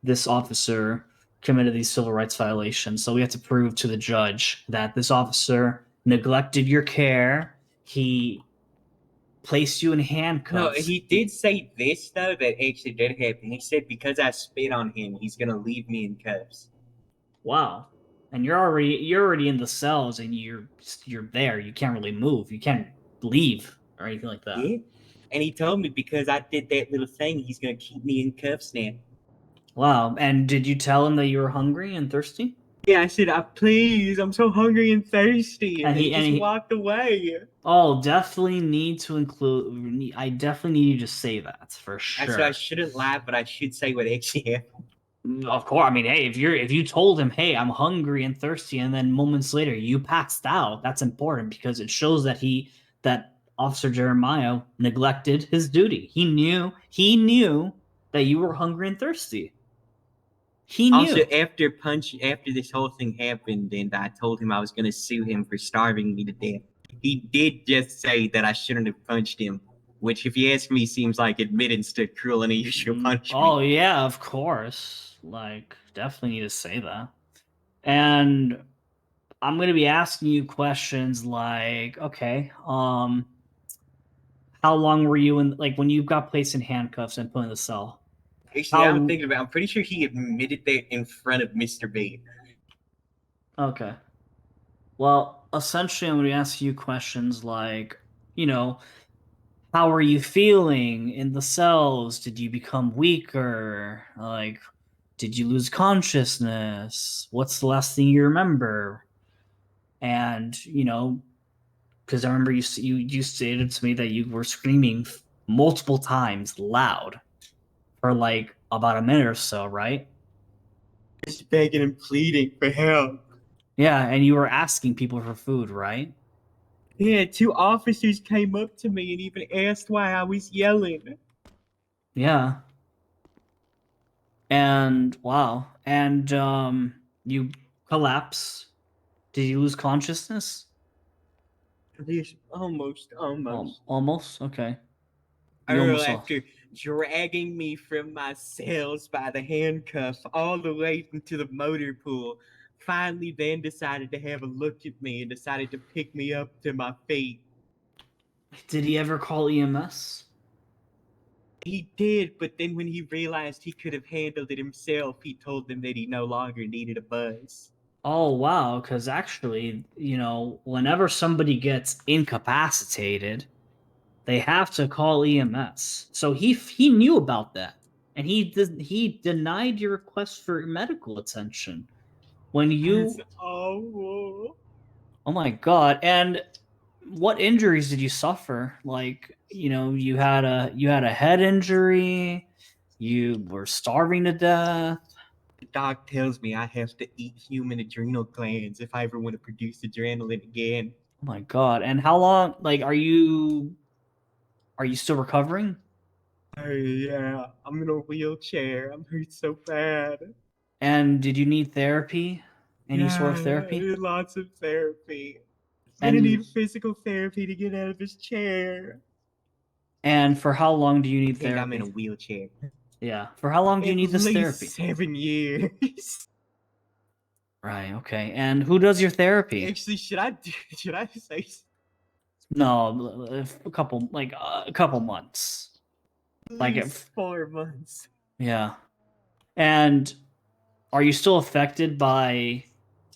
this officer committed these civil rights violations. So we have to prove to the judge that this officer neglected your care. He placed you in handcuffs. No, he did say this, though, that actually did happen. He said because I spit on him, he's going to leave me in cuffs. Wow. And you're already in the cells, and you're there. You can't really move. You can't leave or anything like that. Yeah. And he told me because I did that little thing, he's going to keep me in cuffs now. Wow. And did you tell him that you were hungry and thirsty? Yeah, I said, please, I'm so hungry and thirsty. And And then he- he and just he- walked away. Oh, definitely need to include. I definitely need you to say that for I said I sure. shouldn't lie, but I should say what actually happened. Of course. I mean, hey, if you told him, "Hey, I'm hungry and thirsty," and then moments later you passed out, that's important because it shows that Officer Jeremiah neglected his duty. He knew that you were hungry and thirsty. He Also, knew. after this whole thing happened, and I told him I was going to sue him for starving me to death, he did just say that I shouldn't have punched him, which, if you ask me, seems like admittance to cruel and unusual punishment. Oh yeah, of course. Like, definitely need to say that. And I'm gonna be asking you questions like, okay, how long were you in, like, when you got placed in handcuffs and put in the cell? Actually, How- I'm thinking about. I'm pretty sure he admitted that in front of Mr. B. Okay. Well, essentially, I'm gonna ask you questions like, you know, how are you feeling in the cells? Did you become weaker? Like, did you lose consciousness? What's the last thing you remember? And because I remember you stated to me that you were screaming multiple times loud for like about a minute or so, right? Just begging and pleading for help. Yeah, and you were asking people for food, right? Yeah, 2 officers came up to me and even asked why I was yelling. Yeah. And wow. And you collapse. Did you lose consciousness? Almost. Almost. Okay. You almost lost. After dragging me from my cells by the handcuff all the way into the motor pool, finally Van decided to have a look at me and decided to pick me up to my feet. Did he ever call EMS? He did, but then when he realized he could have handled it himself, he told them that he no longer needed a buzz. Oh wow, because actually, whenever somebody gets incapacitated, they have to call EMS. So he knew about that, and he denied your request for medical attention when you. It's awful. Oh my god! And what injuries did you suffer? Like, you had a head injury. You were starving to death. The doc tells me I have to eat human adrenal glands if I ever want to produce adrenaline again. Oh my god! And how long? Like, are you still recovering? Oh yeah, I'm in a wheelchair. I'm hurt so bad. And did you need therapy? Any sort of Yeah, therapy? lots of therapy. I'm And gonna need physical therapy to get out of this chair. and for how long do you need And I'm in a therapy? wheelchair. Yeah. For how long do you At need this least therapy? 7 years. Right, okay. And who does your therapy? Actually, should I say No, a couple months. at Like least 4 months? yeah. And are you still affected by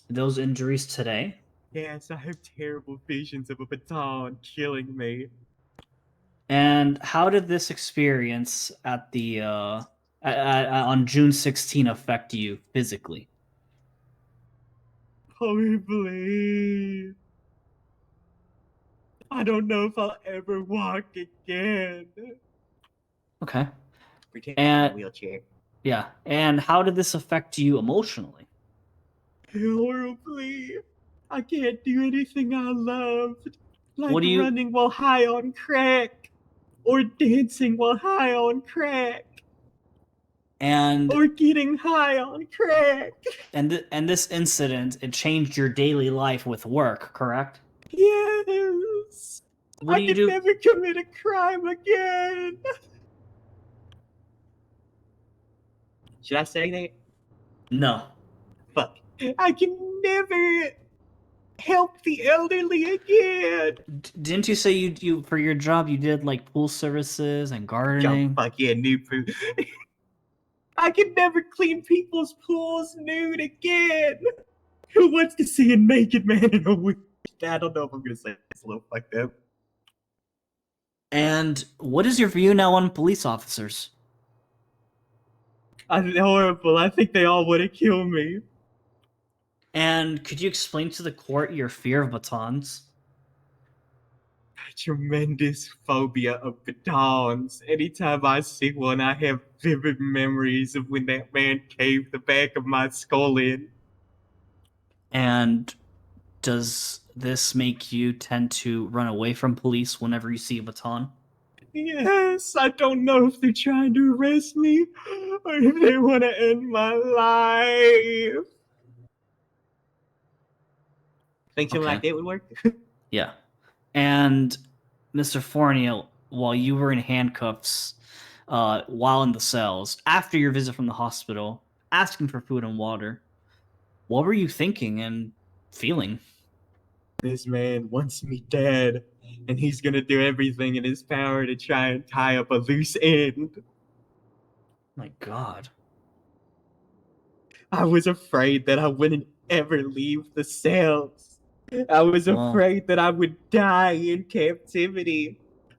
those injuries today? Yes, I have terrible visions of a baton killing me. And how did this experience at the on June 16 affect you physically? Horribly. I don't know if I'll ever walk again. Okay. Pretend I'm in And a wheelchair. yeah. And how did this affect you emotionally? Horribly. I can't do anything I loved. Like What do you running while high on crack. Or dancing while high on crack. and Or getting high on crack. and this incident, it changed your daily life with work, correct? Yes. What I do you can do? never commit a crime again. Should I say that? No. Fuck. I can never help the elderly again. Didn't you say you for your job you did like pool services and Yo, gardening? fuck yeah, nude poop. I can never clean people's pools nude again. Who wants to see a naked man in a wig? I don't know if I'm gonna say it's a little fucked up. And what is your view now on police officers? I'm horrible. I think they all want to kill me. And could you explain to the court your fear of batons? Tremendous phobia of batons. Anytime I see one, I have vivid memories of when that man caved the back of my skull in. And does this make you tend to run away from police whenever you see a baton? Yes, I don't know if they're trying to arrest me or if they want to end my life. Think something Okay. like that would work? Yeah. And Mr. Fournier, while you were in handcuffs, while in the cells, after your visit from the hospital, asking for food and water, what were you thinking and feeling? This man wants me dead, and he's gonna do everything in his power to try and tie up a loose end. My God. I was afraid that I wouldn't ever leave the cells. I was Wow. afraid that I would die in captivity.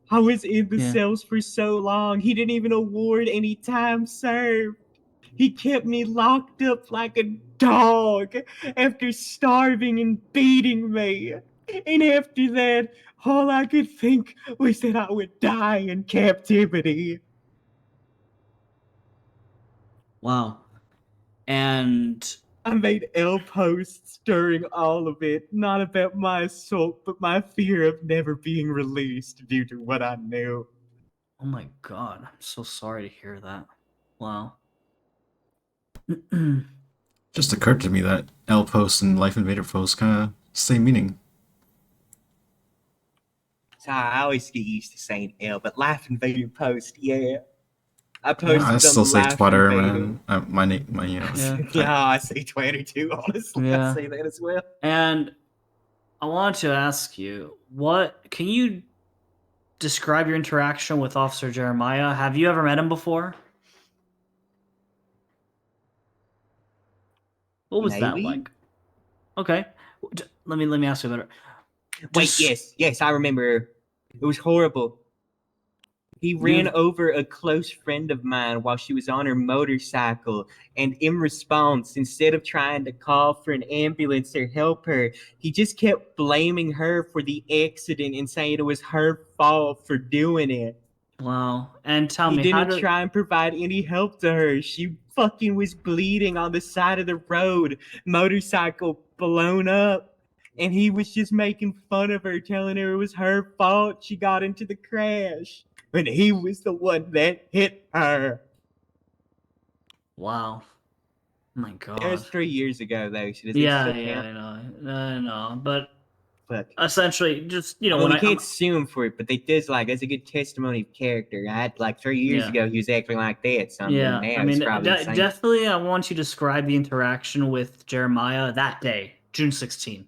I was in the Yeah. cells for so long. He didn't even award any time served. He kept me locked up like a dog after starving and beating me. And after that, all I could think was that I would die in captivity. Wow. And I made L posts during all of it, not about my assault, but my fear of never being released due to what I knew. oh my God, I'm so sorry to hear that. Wow. Just occurred to me that L post and Life Invader post kind of same meaning. So I always get used to saying L, but Life Invader post, yeah. I Yeah, posted I on still the say Life Twitter, Invader. man. My Yeah. Yeah, I say Twitter too, honestly. Yeah. I say that as well. And I wanted to ask you, what can you describe your interaction with Officer Jeremiah? Have you ever met him before? What was that Maybe? like? Okay. Let me ask you better. Wait, yes, I remember. It was horrible. He ran over a close friend of mine while she was on her motorcycle, and in response, instead of trying to call for an ambulance or help her, he just kept blaming her for the accident and saying it was her fault for doing it. Wow. And tell He me, how didn't did try and provide any help to her. She fucking was bleeding on the side of the road, motorcycle blown up. And he was just making fun of her, telling her it was her fault she got into the crash. When he was the one that hit her. Wow. My That was God. 3 years ago, though, so does this Yeah, still yeah, count? I know. But Fuck. essentially, just I mean, when we can't sue him for it, but they does that's a good testimony of character. I like 3 years Yeah. ago he was acting like that. So yeah, now I mean, it's probably the same. definitely, I want you to describe the interaction with Jeremiah that day, June 16th.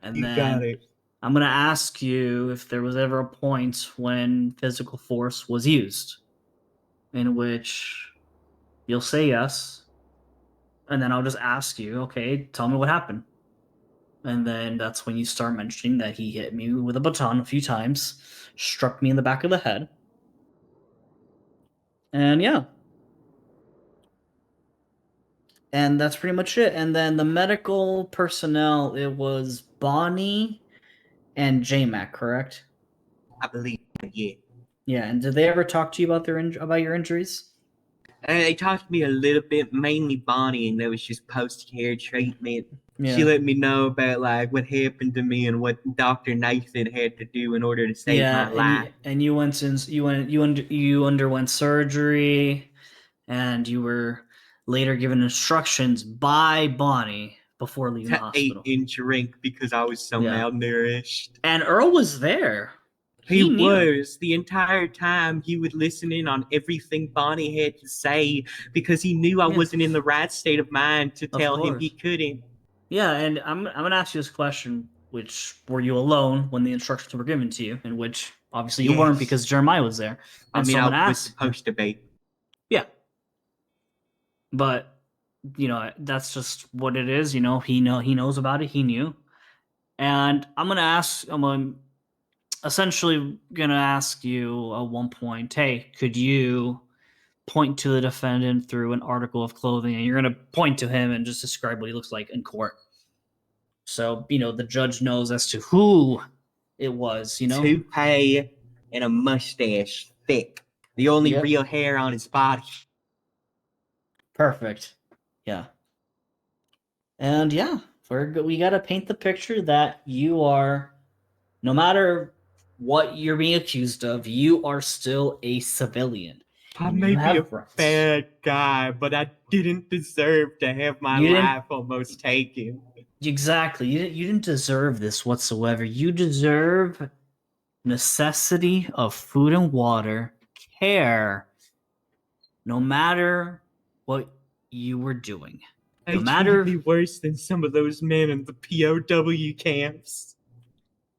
And You then got it. I'm going to ask you if there was ever a point when physical force was used, in which you'll say yes, and then I'll just ask you, okay, tell me what happened. And then that's when you start mentioning that he hit me with a baton a few times, struck me in the back of the head. And yeah. And that's pretty much it. And then the medical personnel, it was Bonnie and J-Mac, correct? I believe, yeah. Yeah, and did they ever talk to you about about your injuries? They talked to me a little bit, mainly Bonnie, and that was just post-care treatment. Yeah. She let me know about like what happened to me and what Dr. Nathan had to do in order to save my life. You underwent surgery, and you were later given instructions by Bonnie before leaving the To eat hospital. and drink because I was so Yeah. malnourished. And Earl was there. He knew. was. The entire time he would listen in on everything Bonnie had to say because he knew I Yeah. wasn't in the right state of mind to Of tell him course. he couldn't. Yeah, and I'm gonna ask you this question: which were you alone when the instructions were given to you? In which obviously you weren't Yes. because Jeremiah was there. I And mean, so I'm I gonna was ask. supposed to be. Yeah. But that's just what it is. He knows about it. He knew. And I'm essentially gonna ask you at one point, hey, could you point to the defendant through an article of clothing, and you're going to point to him and just describe what he looks like in court. So, the judge knows as to who it was, Toupee and a mustache, thick. The only Yep. real hair on his body. Perfect. Yeah. And yeah, we got to paint the picture that you are, no matter what you're being accused of, you are still a civilian. I and may you be a have rights. bad guy, but I didn't deserve to have my You didn't- life almost taken. Exactly. You didn't deserve this whatsoever. You deserve necessity of food and water, care, no matter what you were doing. They No matter. treated me worse than some of those men in the POW camps.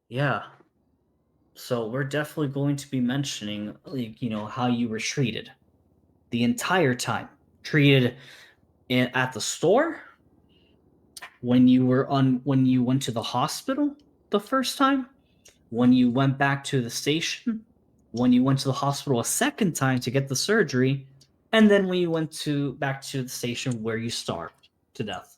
Yeah. So we're definitely going to be mentioning, how you were treated the entire time. Treated at the store, when you went to the hospital the first time, when you went back to the station, when you went to the hospital a second time to get the surgery, and then when you went back to the station where you starved to death.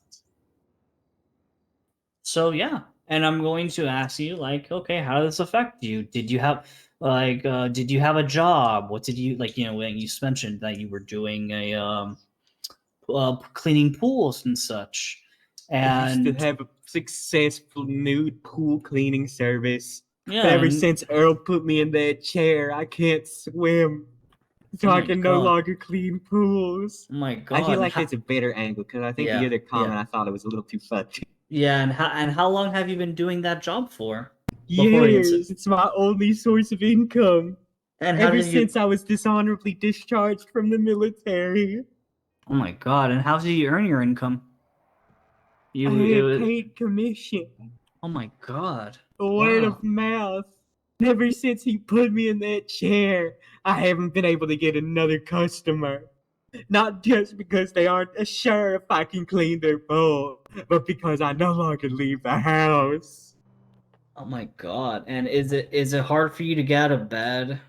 So yeah, and I'm going to ask you, okay, how did this affect you? Did you have did you have a job? What did you when you mentioned that you were doing a cleaning pools and such, I used and to have a successful nude pool cleaning service. yeah, But ever and- since Earl put me in that chair, I can't swim. So Oh I my can no God. longer clean pools. oh my god, I feel like how- that's a better angle because I think Yeah, the other comment yeah. I thought it was a little too fucked. yeah, and how long have you been doing that job for? Before you- Years. It's my only source of income. And how Ever did you? since I was dishonorably discharged from the military, Oh my god, and how did you earn your income? I it had was- paid commission. Oh my god. Word Wow. of mouth. Ever since he put me in that chair, I haven't been able to get another customer. Not just because they aren't sure if I can clean their bowl, but because I no longer leave the house. Oh my god. And is it hard for you to get out of bed?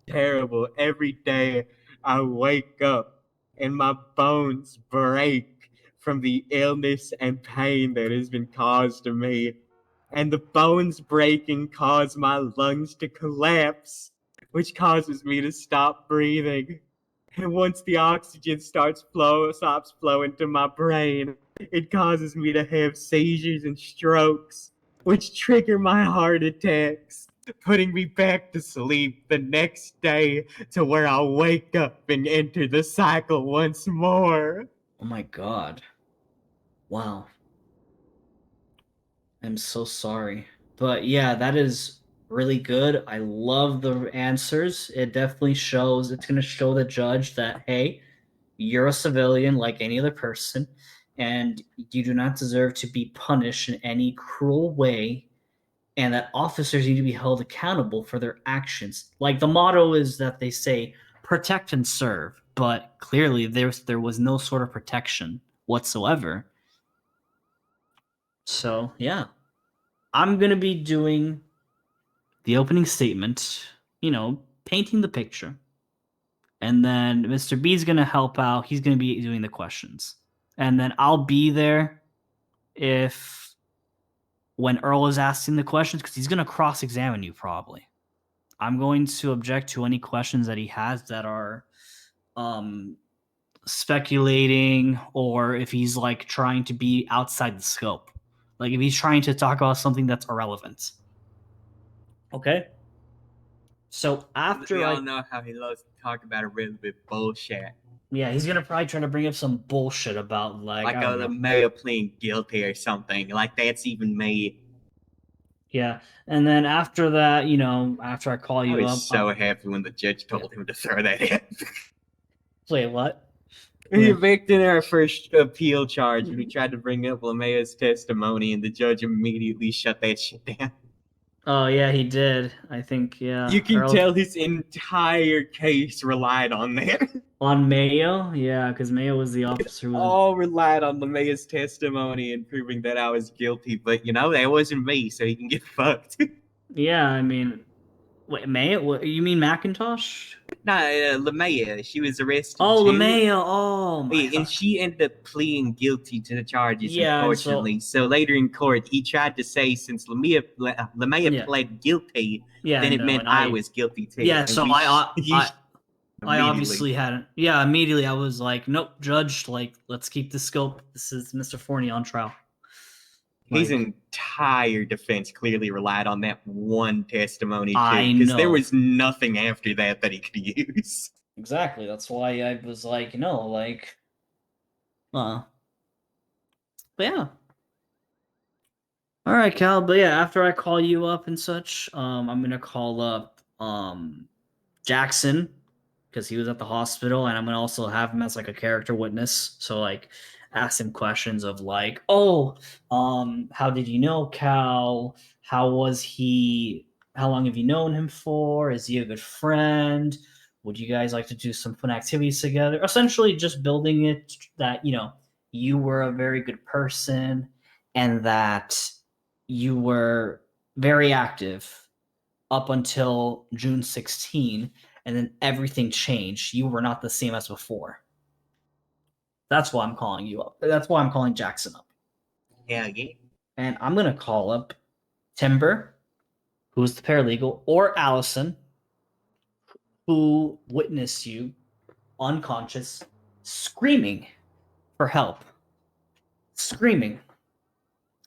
Terrible. Every day I wake up and my bones break from the illness and pain that has been caused to me. And the bones breaking cause my lungs to collapse, which causes me to stop breathing. And once the oxygen stops flowing to my brain, it causes me to have seizures and strokes, which trigger my heart attacks, putting me back to sleep the next day to where I'll wake up and enter the cycle once more. Oh my god. Wow. I'm so sorry. But yeah, that is really good. I love the answers. It definitely shows, it's going to show the judge that, hey, you're a civilian like any other person, and you do not deserve to be punished in any cruel way, and that officers need to be held accountable for their actions. Like the motto is that they say, protect and serve, but clearly there was no sort of protection whatsoever. So, yeah. I'm going to be doing the opening statement, painting the picture. And then Mr. B's going to help out. He's going to be doing the questions. And then I'll be there when Earl is asking the questions, because he's going to cross-examine you probably. I'm going to object to any questions that he has that are speculating, or if he's trying to be outside the scope. Like if he's trying to talk about something that's irrelevant. Okay? So after We all know how he loves to talk about irrelevant bullshit. yeah, he's gonna probably try to bring up some bullshit about I don't the know. mayor pleading guilty or something. Like that's even me. Yeah, and then after that, after I call I you was up, so happy when the judge told him to throw that in. wait, what? We evicted our first appeal charge when we tried to bring up Lamea's testimony, and the judge immediately shut that shit down. Oh yeah, he did. I think yeah. You can Earl- tell his entire case relied on that. on Mayo, yeah, because Mayo was the officer who was. All relied on Lamea's testimony and proving that I was guilty, but that wasn't me, so he can get fucked. Yeah, I mean, Wait, Maya? What, you mean Macintosh? No, Lamaya. She was arrested Oh, too. LeMayo. Oh my Yeah, and god. she ended up pleading guilty to the charges, Yeah, and unfortunately. So later in court, he tried to say since Lamaya Yeah. pled guilty, Yeah, then it no, meant and I was guilty too. Yeah, And so you I immediately. obviously hadn't. Yeah, immediately I was like, nope, judge. Like, let's keep the scope. This is Mr. Forney on trial. His Like, entire defense clearly relied on that one testimony too, I because there know. was nothing after that that he could use. Exactly. That's why I was like, no, like, but yeah. All right, Cal. But yeah, after I call you up and such, I'm gonna call up Jackson because he was at the hospital, and I'm gonna also have him as like a character witness. So like, ask him questions of like, oh, how did you know Cal? How was he? How long have you known him for? Is he a good friend? Would you guys like to do some fun activities together? Essentially, just building it that you were a very good person and that you were very active up until June 16, and then everything changed. You were not the same as before. That's why I'm calling you up. That's why I'm calling Jackson up. Yeah, yeah. And I'm going to call up Timber, who's the paralegal, or Allison, who witnessed you unconscious, screaming for help. Screaming.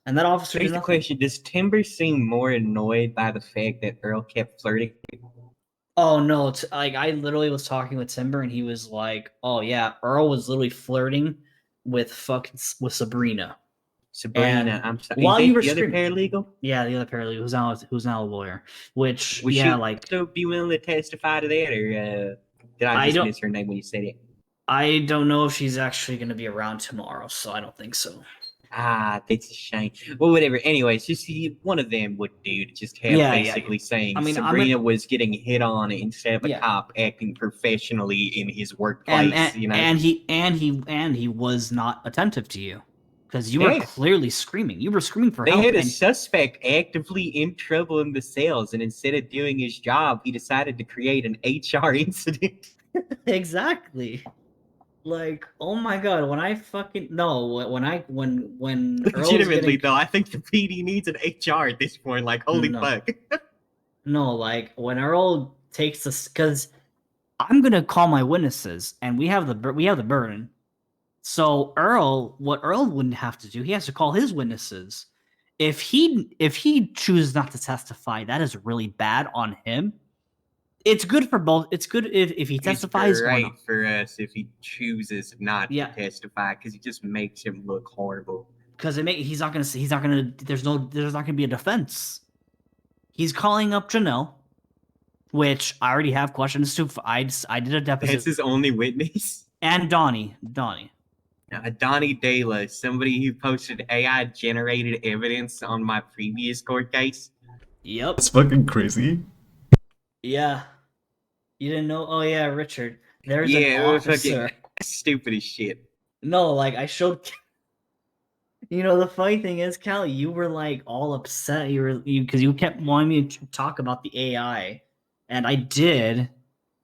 And that officer did Here's the nothing. question: does Timber seem more annoyed by the fact that Earl kept flirting? Oh no! Like I literally was talking with Timber, and he was like, "Oh yeah, Earl was literally flirting with Sabrina." Sabrina, And I'm sorry. while Is you that were the other screaming, paralegal? yeah, the other paralegal who's now a lawyer. Which Would yeah, she like also be willing to testify to that, or did I I just don't miss her name when you said it? I don't know if she's actually going to be around tomorrow, so I don't think so. Ah, that's a shame. Well, whatever. Anyways, just see, one of them would do to just have Yeah. basically saying I mean, Sabrina was getting hit on instead of a Yeah. cop acting professionally in his and workplace. he was not attentive to you because you were Yeah. clearly screaming. You were screaming for They help. had a And suspect actively in trouble in the cells, and instead of doing his job, he decided to create an HR incident. exactly. Like, oh my god, when I fucking no, when Earl was Legitimately, getting though, I think the PD needs an HR at this point. Like, holy No. fuck. no, like when Earl takes this, because I'm gonna call my witnesses, and we have the burden. So what Earl wouldn't have to do, he has to call his witnesses. If he chooses not to testify, that is really bad on him. It's good for both. It's good if he testifies it's or great not. for us if he chooses not Yeah. to testify, because it just makes him look horrible. Because he's not gonna there's not gonna be a defense. He's calling up Janelle, which I already have questions to. I did a deposition. That's his only witness. And Donnie. Donnie Dela, somebody who posted AI generated evidence on my previous court case. Yep. That's fucking crazy. Yeah. You didn't know? Oh yeah, Richard. There's Yeah, an it was officer. fucking stupid as shit. No, like I showed. The funny thing is, Cal, you were like all upset. Because you kept wanting me to talk about the AI, and I did.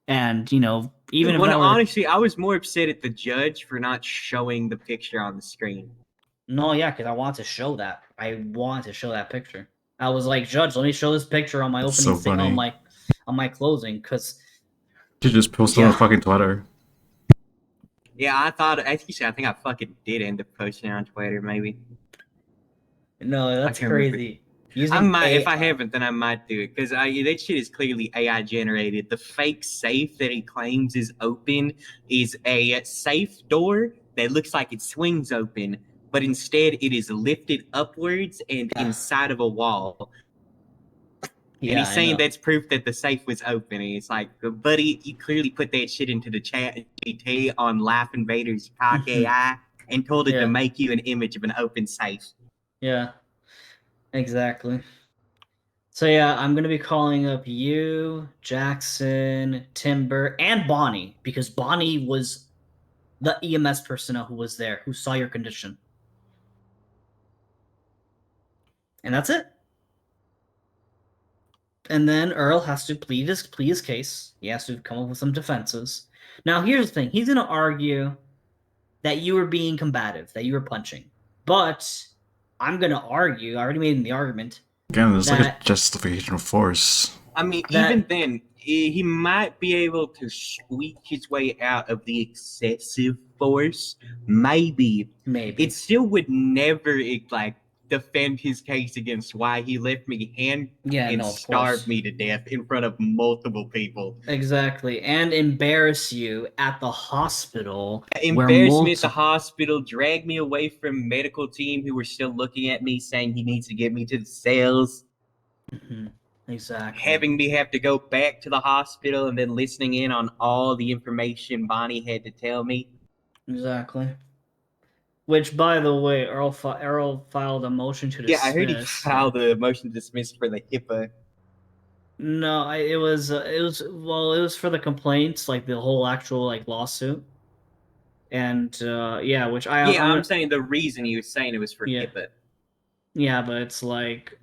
And even if Well, that were honestly, I was more upset at the judge for not showing the picture on the screen. no, yeah, because I want to show that. I want to show that picture. I was like, Judge, let me show this picture on my That's opening so funny. on my closing, because You just post it Yeah. on fucking Twitter. Yeah, I think I fucking did end up posting it on Twitter, maybe. no, that's can't remember. crazy. I might, if I AI haven't, then I might do it, because that shit is clearly AI generated. The fake safe that he claims is open is a safe door that looks like it swings open, but instead it is lifted upwards and Yeah. inside of a wall. Yeah, And he's I saying know. that's proof that the safe was open. And it's like, buddy, you clearly put that shit into the chat GT on Life Invaders Cock AI and told it Yeah. to make you an image of an open safe. Yeah, exactly. So yeah, I'm gonna be calling up you, Jackson, Timber, and Bonnie, because Bonnie was the EMS personnel who was there, who saw your condition. And that's it. And then Earl has to plead his case. He has to come up with some defenses. Now, here's the thing. He's going to argue that you were being combative, that you were punching. But I'm going to argue, I already made the argument, Again, there's like a that- justification of force. I mean, That- even then, he might be able to squeak his way out of the excessive force. Maybe. maybe. It still would never, like, defend his case against why he left me and of course. starved me to death in front of multiple people. Exactly. And embarrass you at the hospital. Embarrass me at the hospital, drag me away from medical team who were still looking at me saying he needs to get me to the cells. Mhm. Exactly. Having me have to go back to the hospital and then listening in on all the information Bonnie had to tell me. Exactly. Which, by the way, Earl filed a motion to dismiss. Yeah, I heard he filed a motion to dismiss for the HIPAA. No, it was for the complaints, like the whole actual like lawsuit, and which I'm saying the reason he was saying it was for Yeah. HIPAA. Yeah, but it's like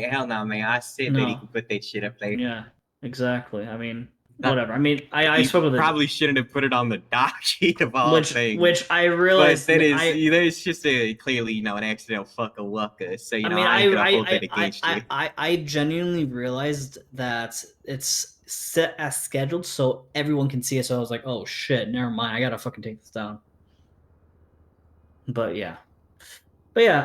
Hell no, man. I said that he No. could put that shit up there. yeah, exactly. I mean, That- whatever. I mean, I He spoke with probably shouldn't have put it on the dock sheet of all things. which I But realized that is, there's just clearly, an accidental fucking waka. So, I mean, I ain't gonna hold that against you. I genuinely realized that it's set as scheduled so everyone can see it. So I was like, oh shit, never mind. I gotta fucking take this down. But yeah,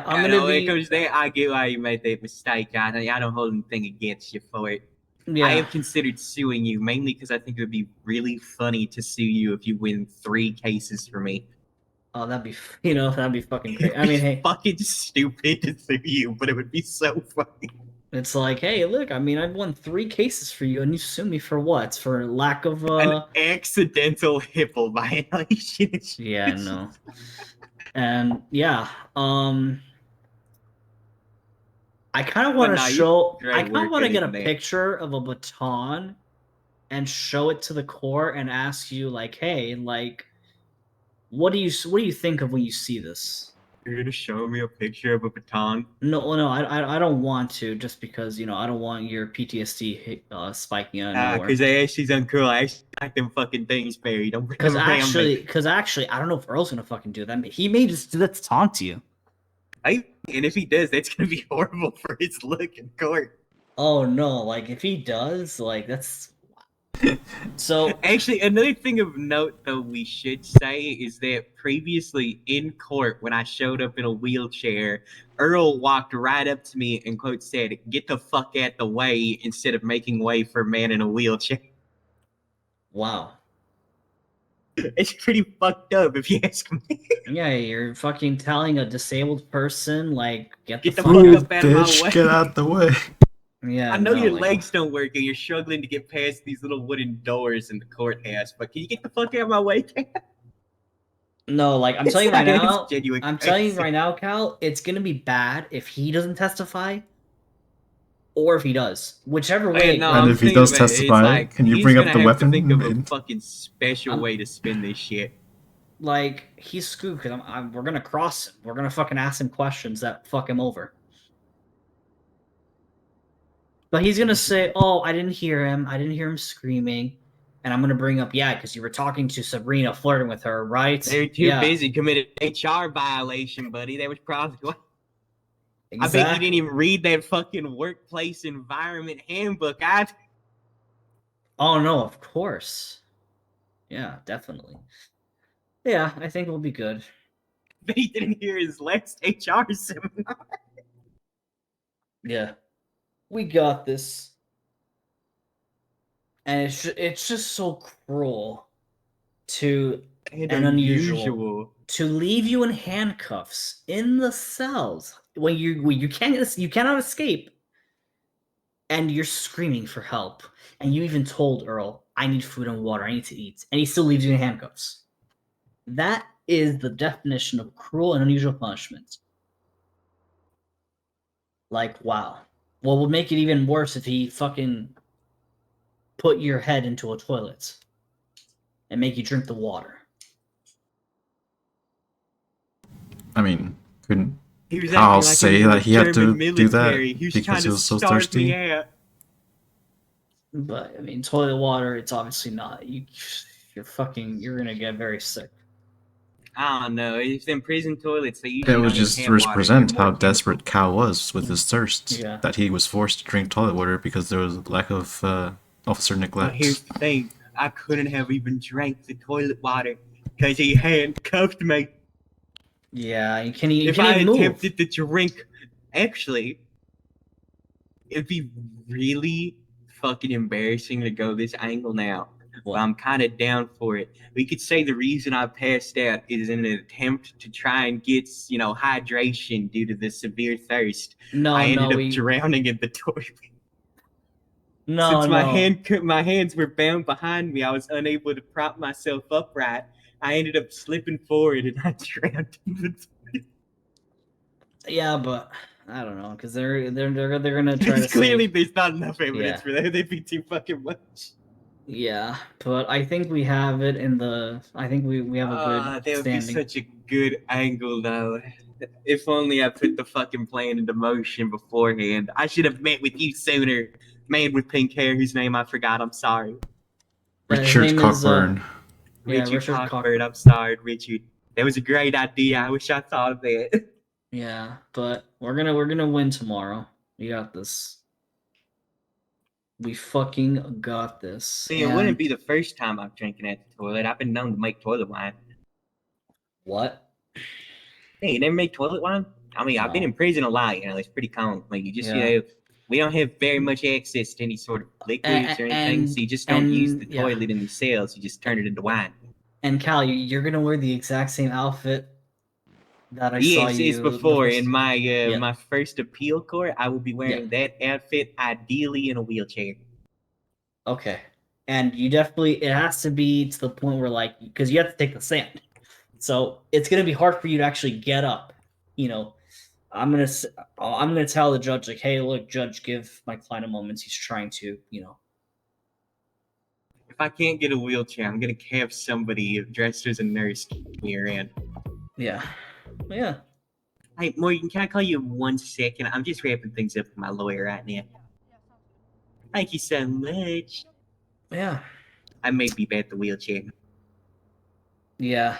I'm I gonna know, be. it comes there, I get why you made that mistake. I don't hold anything against you for it. Yeah, I have considered suing you mainly because I think it would be really funny to sue you if you win 3 cases for me. oh, that'd be fucking great. I mean, hey, Fucking stupid to sue you, but it would be so funny. it's like, hey, look, I mean, I've won 3 cases for you, and you sue me for what? For lack of An accidental HIPAA violation. Yeah, no. And I kind of want to nah, you show. great I kind work of want to get a editing that. picture of a baton and show it to the court and ask you, like, hey, like, what do you think of when you see this? You're gonna show me a picture of a baton? No, I don't want to, just because I don't want your PTSD spiking out of nowhere. Because she's uncool. I actually like them fucking things, Barry. Don't bring Because them around me. actually, I don't know if Earl's gonna fucking do that. He may just do that to taunt you. And if he does, that's gonna be horrible for his look in court. Oh no, like if he does, like that's so Actually, another thing of note, though, we should say is that previously in court, when I showed up in a wheelchair, Earl walked right up to me and quote said, "Get the fuck out the way," instead of making way for a man in a wheelchair. wow. It's pretty fucked up if you ask me. Yeah, you're fucking telling a disabled person like get the Get the fuck fuck out. Move, up out of my bitch, way. get out the way. Yeah, I know no, your like- legs don't work and you're struggling to get past these little wooden doors in the courthouse, but can you get the fuck out of my way, Cal? No, like I'm telling you right It's now. genuine I'm telling you crazy. right now, Cal. It's gonna be bad if he doesn't testify, or if he does. Whichever way. No, And I'm if he thinking does about it, it's testify, like, can you he's bring up gonna the have to weapon think of a and- fucking special way to spin this shit. Like he's screwed because we're gonna cross him. We're gonna fucking ask him questions that fuck him over. But he's gonna say, "Oh, I didn't hear him. I didn't hear him screaming," and I'm gonna bring up, "Yeah, because you were talking to Sabrina, flirting with her, right?" They're too Yeah, busy committed HR violation, buddy. That was probably why. I bet you exactly. didn't even read that fucking workplace environment handbook. Oh no, of course. Yeah, definitely. Yeah, I think we'll be good. bet he didn't hear his last HR seminar. Yeah, we got this. And it's just so cruel to And and unusual to leave you in handcuffs in the cells when you cannot escape, and you're screaming for help, and you even told Earl, "I need food and water. I need to eat," and he still leaves you in handcuffs. That is the definition of cruel and unusual punishment. Like, wow. What would make it even worse if he fucking put your head into a toilet and make you drink the water? I mean, couldn't He was I'll acting like say he was that he had to German do that military. He was because trying he to was so starve thirsty? me out. But I mean, toilet water, it's obviously not. You're gonna get very sick. I don't know. It's in prison toilets. They It usually would don't even just have water. They're represent more how chemical. desperate Cal was with his thirst. Yeah. That he was forced to drink toilet water because there was a lack of officer Well, neglect. here's the thing. I couldn't have even drank the toilet water because he handcuffed me. Yeah, you can't even If I move. attempted to drink, actually, it'd be really fucking embarrassing to go this angle now. But What? I'm kind of down for it. We could say the reason I passed out is in an attempt to try and get, hydration due to the severe thirst. No, I ended no, up drowning in the toilet. no, Since no. my hands were bound behind me, I was unable to prop myself upright. I ended up slipping forward and I drowned in the toilet. Yeah, but I don't know because they're gonna try to Clearly, say there's not enough evidence Yeah. for that. They'd be too fucking much. yeah, but I think we have it in the. I think we have a That good would be standing. such a good angle, though. If only I put the fucking plan into motion beforehand. I should have met with you sooner. Man with pink hair, whose name I forgot. I'm sorry. His Richard name is, Cockburn. Yeah, Richard Richard Cockburn. Cockburn. I'm sorry, Richard. That was a great idea. I wish I thought of that. Yeah, but we're gonna win tomorrow. We got this. We fucking got this. See, it wouldn't be the first time I'm drinking at the toilet. I've been known to make toilet wine. What? Hey, you never make toilet wine? I mean, I've been No. in prison a lot, it's pretty common. Like, you just, Yeah. we don't have very much access to any sort of liquids or anything, so you just don't use the yeah. toilet in the cells, you just turn it into wine. And Cal, you're gonna wear the exact same outfit that I saw Yes, you. it's the before. first- In my Yeah. my first appeal court, I will be wearing that outfit, ideally in a wheelchair. Okay. And you definitely, it has to be to the point where, like, because you have to take the stand. So it's going to be hard for you to actually get up. You know, I'm going to tell the judge, like, hey, look, judge, give my client a moment. He's trying to, If I can't get a wheelchair, I'm gonna have somebody dressed as a nurse keep me around. Yeah. Yeah. Hey, Morgan, can I call you in 1 second? I'm just wrapping things up with my lawyer right now. Yeah, sounds good. Thank you so much. Yeah. I may be at the wheelchair. Yeah.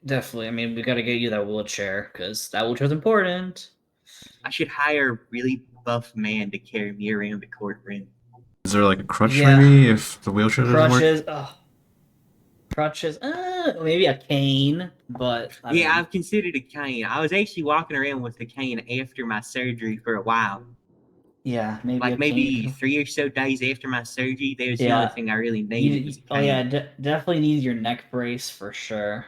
Definitely. I mean, we got to get you that wheelchair because that wheelchair's important. I should hire a really buff man to carry me around the courtroom. Is there like a crutch Yeah. maybe if the wheelchair doesn't work? Crutches. Crutches. Maybe a cane, but I mean, I've considered a cane. I was actually walking around with a cane after my surgery for a while. yeah, maybe Like a maybe cane. 3 or so days after my surgery, that was the Yeah. only thing I really needed was a Oh cane. yeah, definitely need your neck brace for sure.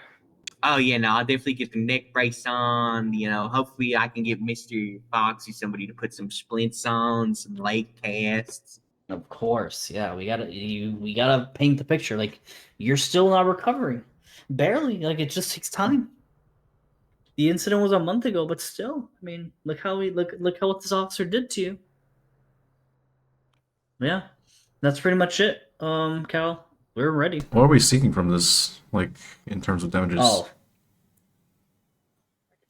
Oh yeah, no, I'll definitely get the neck brace on. Hopefully I can get Mr. Fox or somebody to put some splints on, some leg casts. Of course, yeah. We gotta paint the picture. Like you're still not recovering, barely. Like it just takes time. The incident was a month ago, but still, I mean, look how what this officer did to you. Yeah, that's pretty much it. Cal, we're ready. What are we seeking from this, like, in terms of damages? Oh,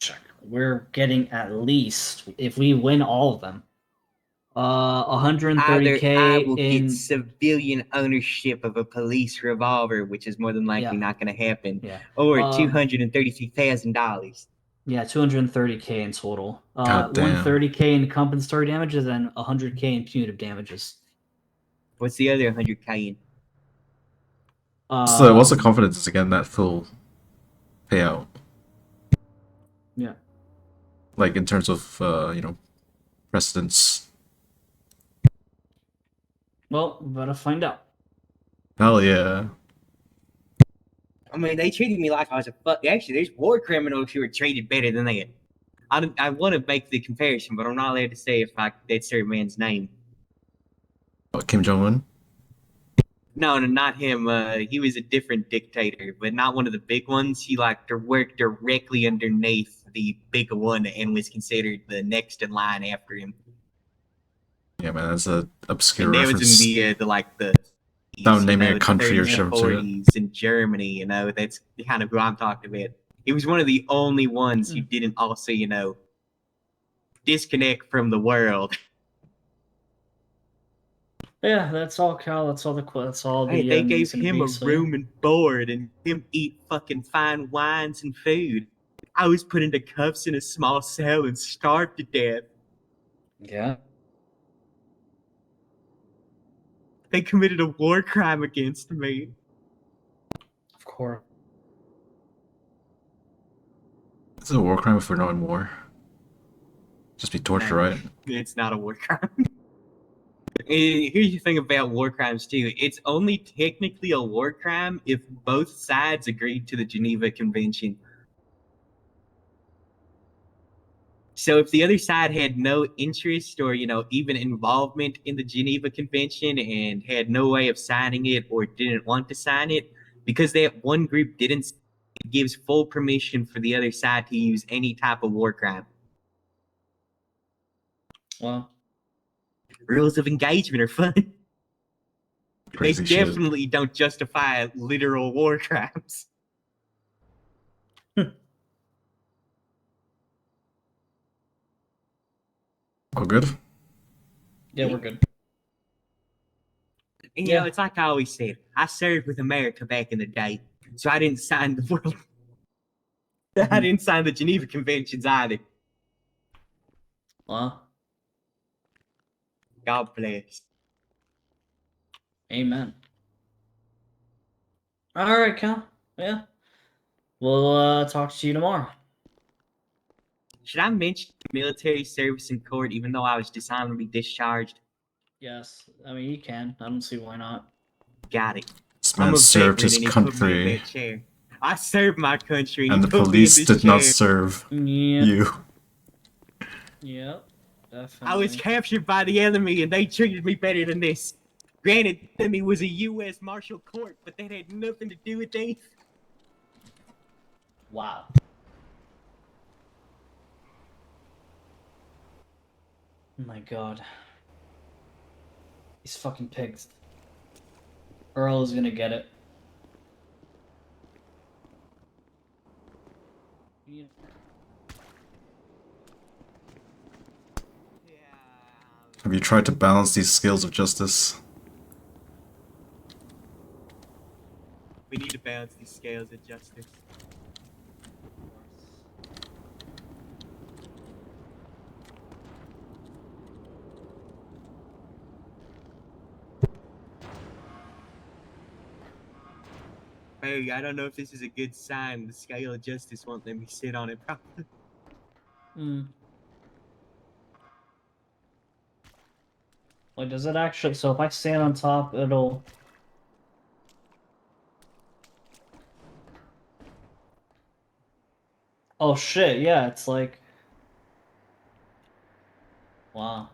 check. We're getting at least, if we win all of them, Either 130K I will in get civilian ownership of a police revolver, which is more than likely Yeah. not going to happen, yeah, or $233,000. yeah, 230K in total. God damn. 130K in compensatory damages and 100K in punitive damages. What's the other 100K in? What's the confidence to getting that full payout? Yeah. Like in terms of precedence. Well, we gotta find out. Hell yeah. I mean, they treated me like I was a fuck. Actually, there's war criminals who are treated better than that. I want to make the comparison, but I'm not allowed to say if that certain man's name. What, Kim Jong-un? No, not him. He was a different dictator, but not one of the big ones. He worked directly underneath the big one and was considered the next in line after him. Yeah, man, that's a obscure And that reference. was in the Without naming a the country or 30s and something to it. 40s in Germany. That's kind of who I'm talking about. He was one of the only ones who didn't also, disconnect from the world. Yeah, that's all, Cal. That's all that's all Hey, the they gave needs gonna him be, a so yeah. room and board and him eat fucking fine wines and food. I was put into cuffs in a small cell and starved to death. Yeah. They committed a war crime against me. Of course. Is it a war crime if we're knowing more? Just be torture, No, right? it's not a war crime. Here's the thing about war crimes too. It's only technically a war crime if both sides agreed to the Geneva Convention. So if the other side had no interest or, even involvement in the Geneva Convention and had no way of signing it or didn't want to sign it, because that one group didn't, it gives full permission for the other side to use any type of war crime. Well, Rules of engagement are fun. Crazy They shit. definitely don't justify literal war crimes. All good? yeah, we're good. And, Yeah. it's like I always said, I served with America back in the day, so I didn't sign the world. I didn't sign the Geneva Conventions either. Well, God bless. amen. All right, Cal. Yeah. We'll talk to you tomorrow. Should I mention military service in court even though I was dishonorably discharged? Yes. I mean, you can. I don't see why not. Got it. This I'm man a served veteran his and he put me in country, that chair. I served my country and and he the put me in police this did chair. not serve Yeah. you. Yep. Definitely. I was captured by the enemy and they treated me better than this. Granted, the enemy was a U.S. Marshal Court, but that had nothing to do with things. Wow. Oh my god. These fucking pigs. Earl is gonna get it. Yeah. Have you tried to balance these scales of justice? We need to balance these scales of justice. Hey, I don't know if this is a good sign. The scale of justice won't let me sit on it properly. Hmm. Wait, does it actually? So if I stand on top, it'll. Oh shit! Yeah, it's like. Wow.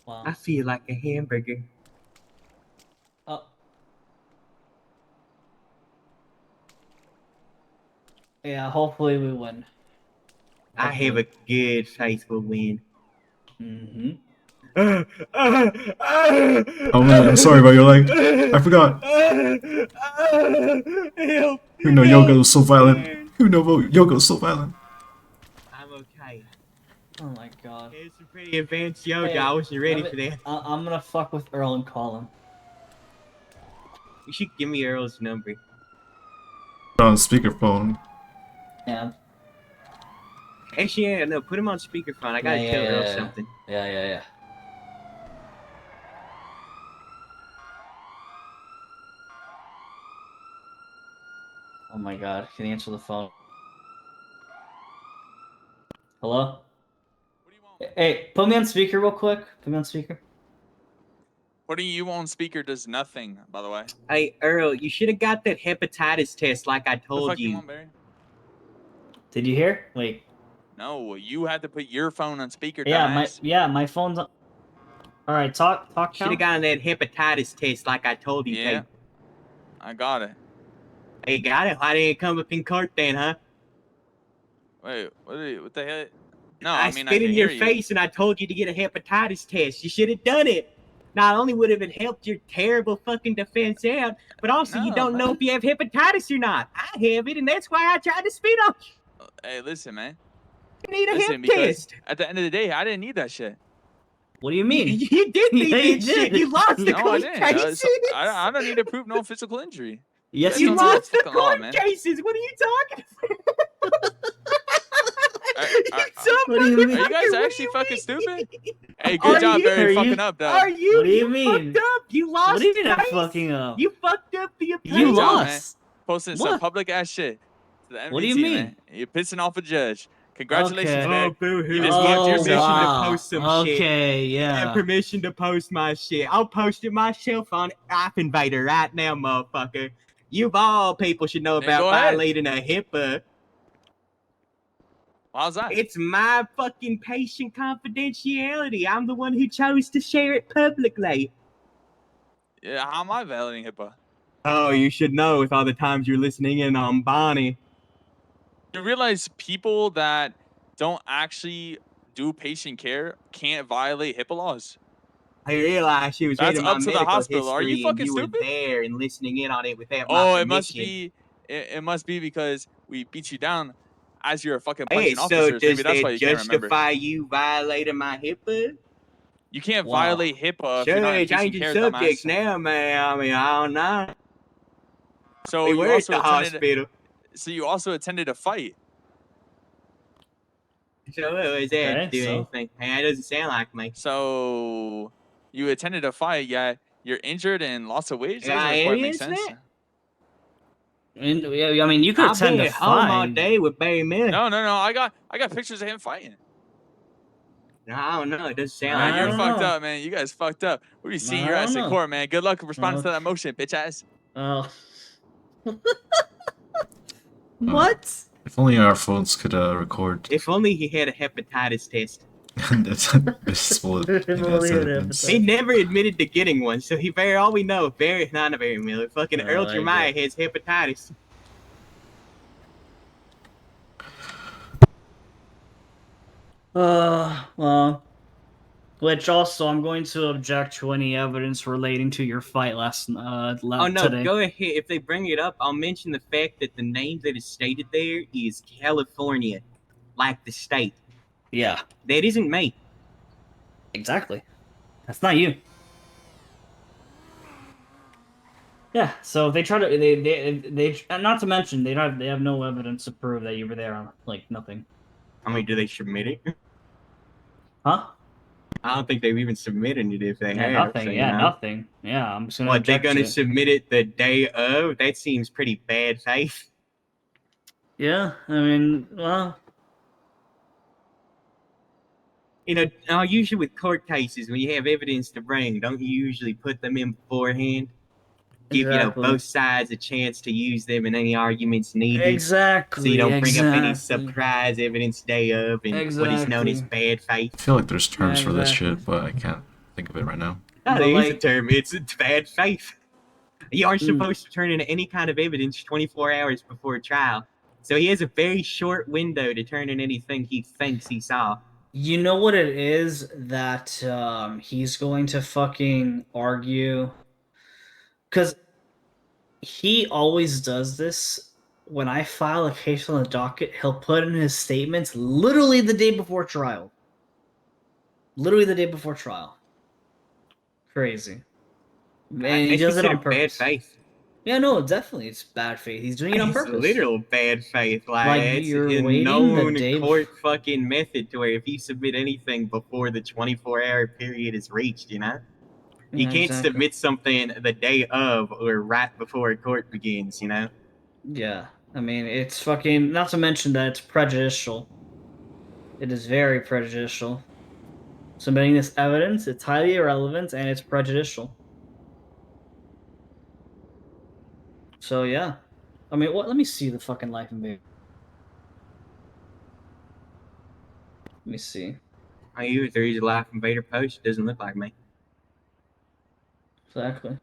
Wow. I feel like a hamburger. Oh. Yeah, hopefully we win. I have a good, faithful win. Mm-hmm. Oh man, I'm sorry about your leg. I forgot. Help! Who know yoga was so violent? Burn. Who know yoga was so violent? I'm okay. Oh my god. It's some pretty advanced yoga. Hey, I wasn't ready let for me- that. I'm gonna fuck with Earl and call him. You should give me Earl's number. On speakerphone. Yeah. Actually, yeah, no, put him on speakerphone. I gotta Yeah, tell yeah, Earl yeah. something. Yeah. Oh my god, can you answer the phone? Hello? What do you want? Hey, put me on speaker real quick. Put me on speaker. Putting you on speaker does nothing, by the way. Hey, Earl, you should have got that hepatitis test like I What the told fuck you you. want, Barry? Did you hear? Wait. No, you had to put your phone on speaker, Yeah, dumbass. my phone's on. All right, talk. Should have gotten that hepatitis test like I told you Yeah, to. I got it. Hey, got it? Why didn't it come up in court then, huh? Wait, what the hell? No, I I mean, I spit can in hear your you. face and I told you to get a hepatitis test. You should have done it. not only would it have helped your terrible fucking defense out, but also you No, don't know man. if you have hepatitis or not. I have it, and that's why I tried to spit on Hey, listen, man. you. Need a Listen, hep because test. at the end of the day, I didn't need that shit. What do you mean? You did Yeah, need you that shit. did. You lost the No, I court didn't. cases. So I don't need to prove no physical injury. Yes, guys you don't know the lost the fucking law, court man. cases. What are you talking about? Are, You are, dumb What do you mean? are you guys motherfucker, what actually do you fucking mean? stupid? Hey, Are good job, you- Barry, are you- fucking up, though. Are you? What do you mean? Fucked up. You lost. What do you mean I'm case. fucking up? You fucked up the appeal. You Good job, man. lost. Posting some What? public ass shit to the MVT, What do you man. mean? You're pissing off a judge. Congratulations, Okay. Barry. Oh, boo-hoo. You just You have fucked permission yourself. to post some shit. Okay, I have yeah. permission to post my shit. I'll post it myself on App Invader right now, motherfucker. You of all people should know Then about go ahead. violating a HIPAA. How's that? It's my fucking patient confidentiality. I'm the one who chose to share it publicly. Yeah, how am I violating HIPAA? Oh, you should know with all the times you're listening in on Bonnie. You realize people that don't actually do patient care can't violate HIPAA laws? I realized she was That's reading my up to the medical hospital. Are you history and fucking you were stupid? there and listening in on it without my Oh, permission. it must be. It must be because we beat you down as you're fucking Hey, punching so officers. does Maybe that's that why you can't remember. justify you violating my HIPAA? You can't Wow. violate HIPAA if you're not Sure, in patient changing care, subjects dumbass. now, man. I mean, I don't know. So We you were at also the attended. hospital. So you also attended a fight. So what was that Okay, do so? anything? Hey, that doesn't sound like me. So you attended a fight, yet you're injured and lost a wage. That Yeah, doesn't quite make aliens, sense. that? And, yeah, I mean, you could I've attend been a at home all fine. day with Barry Miller. No. I got pictures of him fighting. No, I don't know. It doesn't sound Man, like you're don't fucked know. up, man. You guys fucked up. We'll be seeing I your ass don't in know. court, man. Good luck responding to that motion, bitch ass. Oh. What? If only our phones could record. If only he had a hepatitis test. That's visible If only it evidence. He never admitted to getting one, so he very all we know, not a Barry Miller, fucking Oh, Earl I Jeremiah has hepatitis. Well. Which also, I'm going to object to any evidence relating to your fight Oh no, today. go ahead. If they bring it up, I'll mention the fact that the name that is stated there is California, like the state. Yeah, That isn't me. exactly. That's not you. Yeah, so they try to they not to mention they have no evidence to prove that you were there. Like nothing. I mean, do they submit it? Huh? I don't think they've even submitted it if they Yeah, have. nothing. So, you Yeah, know. nothing. Yeah, I'm just gonna What, they're object gonna to it. submit it the day of? That seems pretty bad faith. Yeah, I mean, well, You know, usually with court cases, when you have evidence to bring, don't you usually put them in beforehand? Give, exactly. both sides a chance to use them in any arguments needed. Exactly. So you don't bring up any exactly. surprise evidence day of and what is known as Exactly. bad faith. I feel like there's terms for this Exactly. shit, but I can't think of it right now. No, But, there is a like- term. It's bad faith. You aren't Mm. supposed to turn in any kind of evidence 24 hours before trial. So he has a very short window to turn in anything he thinks he saw. You know what it is that he's going to fucking argue? Because he always does this. When I file a case on the docket, he'll put in his statements literally the day before trial. Literally the day before trial. Crazy. And he It's does it on considered bad purpose. faith. Yeah, no, definitely. It's bad faith. He's doing it on It's purpose. literal bad faith. Like, Like, it's you're a waiting the known day court fucking method to where if you submit anything before the 24-hour period is reached, you know? You Yeah, can't exactly. submit something the day of or right before court begins, you know? Yeah, I mean, it's fucking. Not to mention that it's prejudicial. It is very prejudicial. Submitting this evidence, it's highly irrelevant and it's prejudicial. So yeah, I mean, what? Let me see the fucking life invader. Let me see I use there is a life invader post. It doesn't look like me. exactly.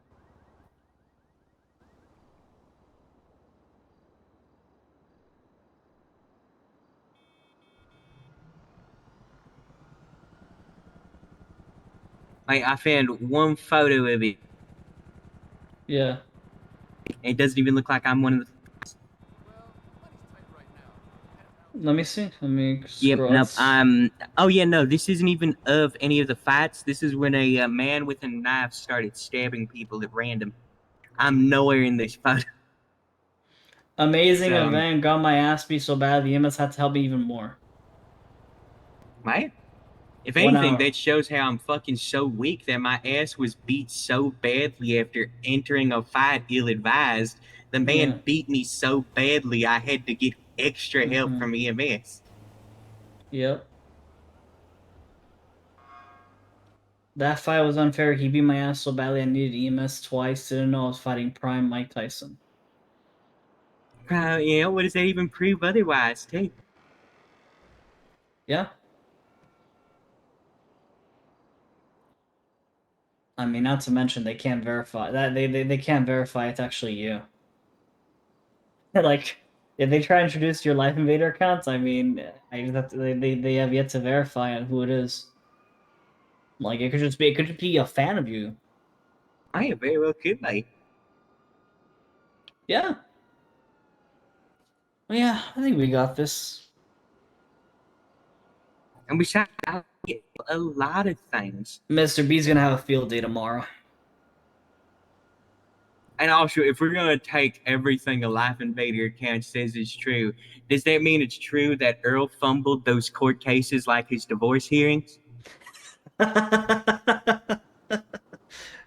Like, I found one photo of it. Yeah. It doesn't even look like I'm one of the. Let me see. Let me Yep, scroll. nope. It's- Oh yeah, no. This isn't even of any of the fights. This is when a man with a knife started stabbing people at random. I'm nowhere in this photo. Amazing So, event. Got my ass beat so bad the EMS had to help me even more. right? If 1 anything, hour. that shows how I'm fucking so weak that my ass was beat so badly after entering a fight ill-advised. The man Yeah. beat me so badly I had to get extra help from EMS. Yep. That fight was unfair. He beat my ass so badly I needed EMS twice. Didn't know I was fighting Prime Mike Tyson. Yeah, what does that even prove otherwise, too? Yeah. I mean, not to mention they can't verify that they can't verify it's actually you. Like, if they try to introduce your Life Invader accounts, I mean, I just have to, they have yet to verify on who it is. Like, it could just be a fan of you. I very well could be. Yeah. Well, yeah, I think we got this. And besides, I get a lot of things. Mr. B's gonna have a field day tomorrow. And also, if we're gonna take everything a Life Invader account says is true, does that mean it's true that Earl fumbled those court cases like his divorce hearings?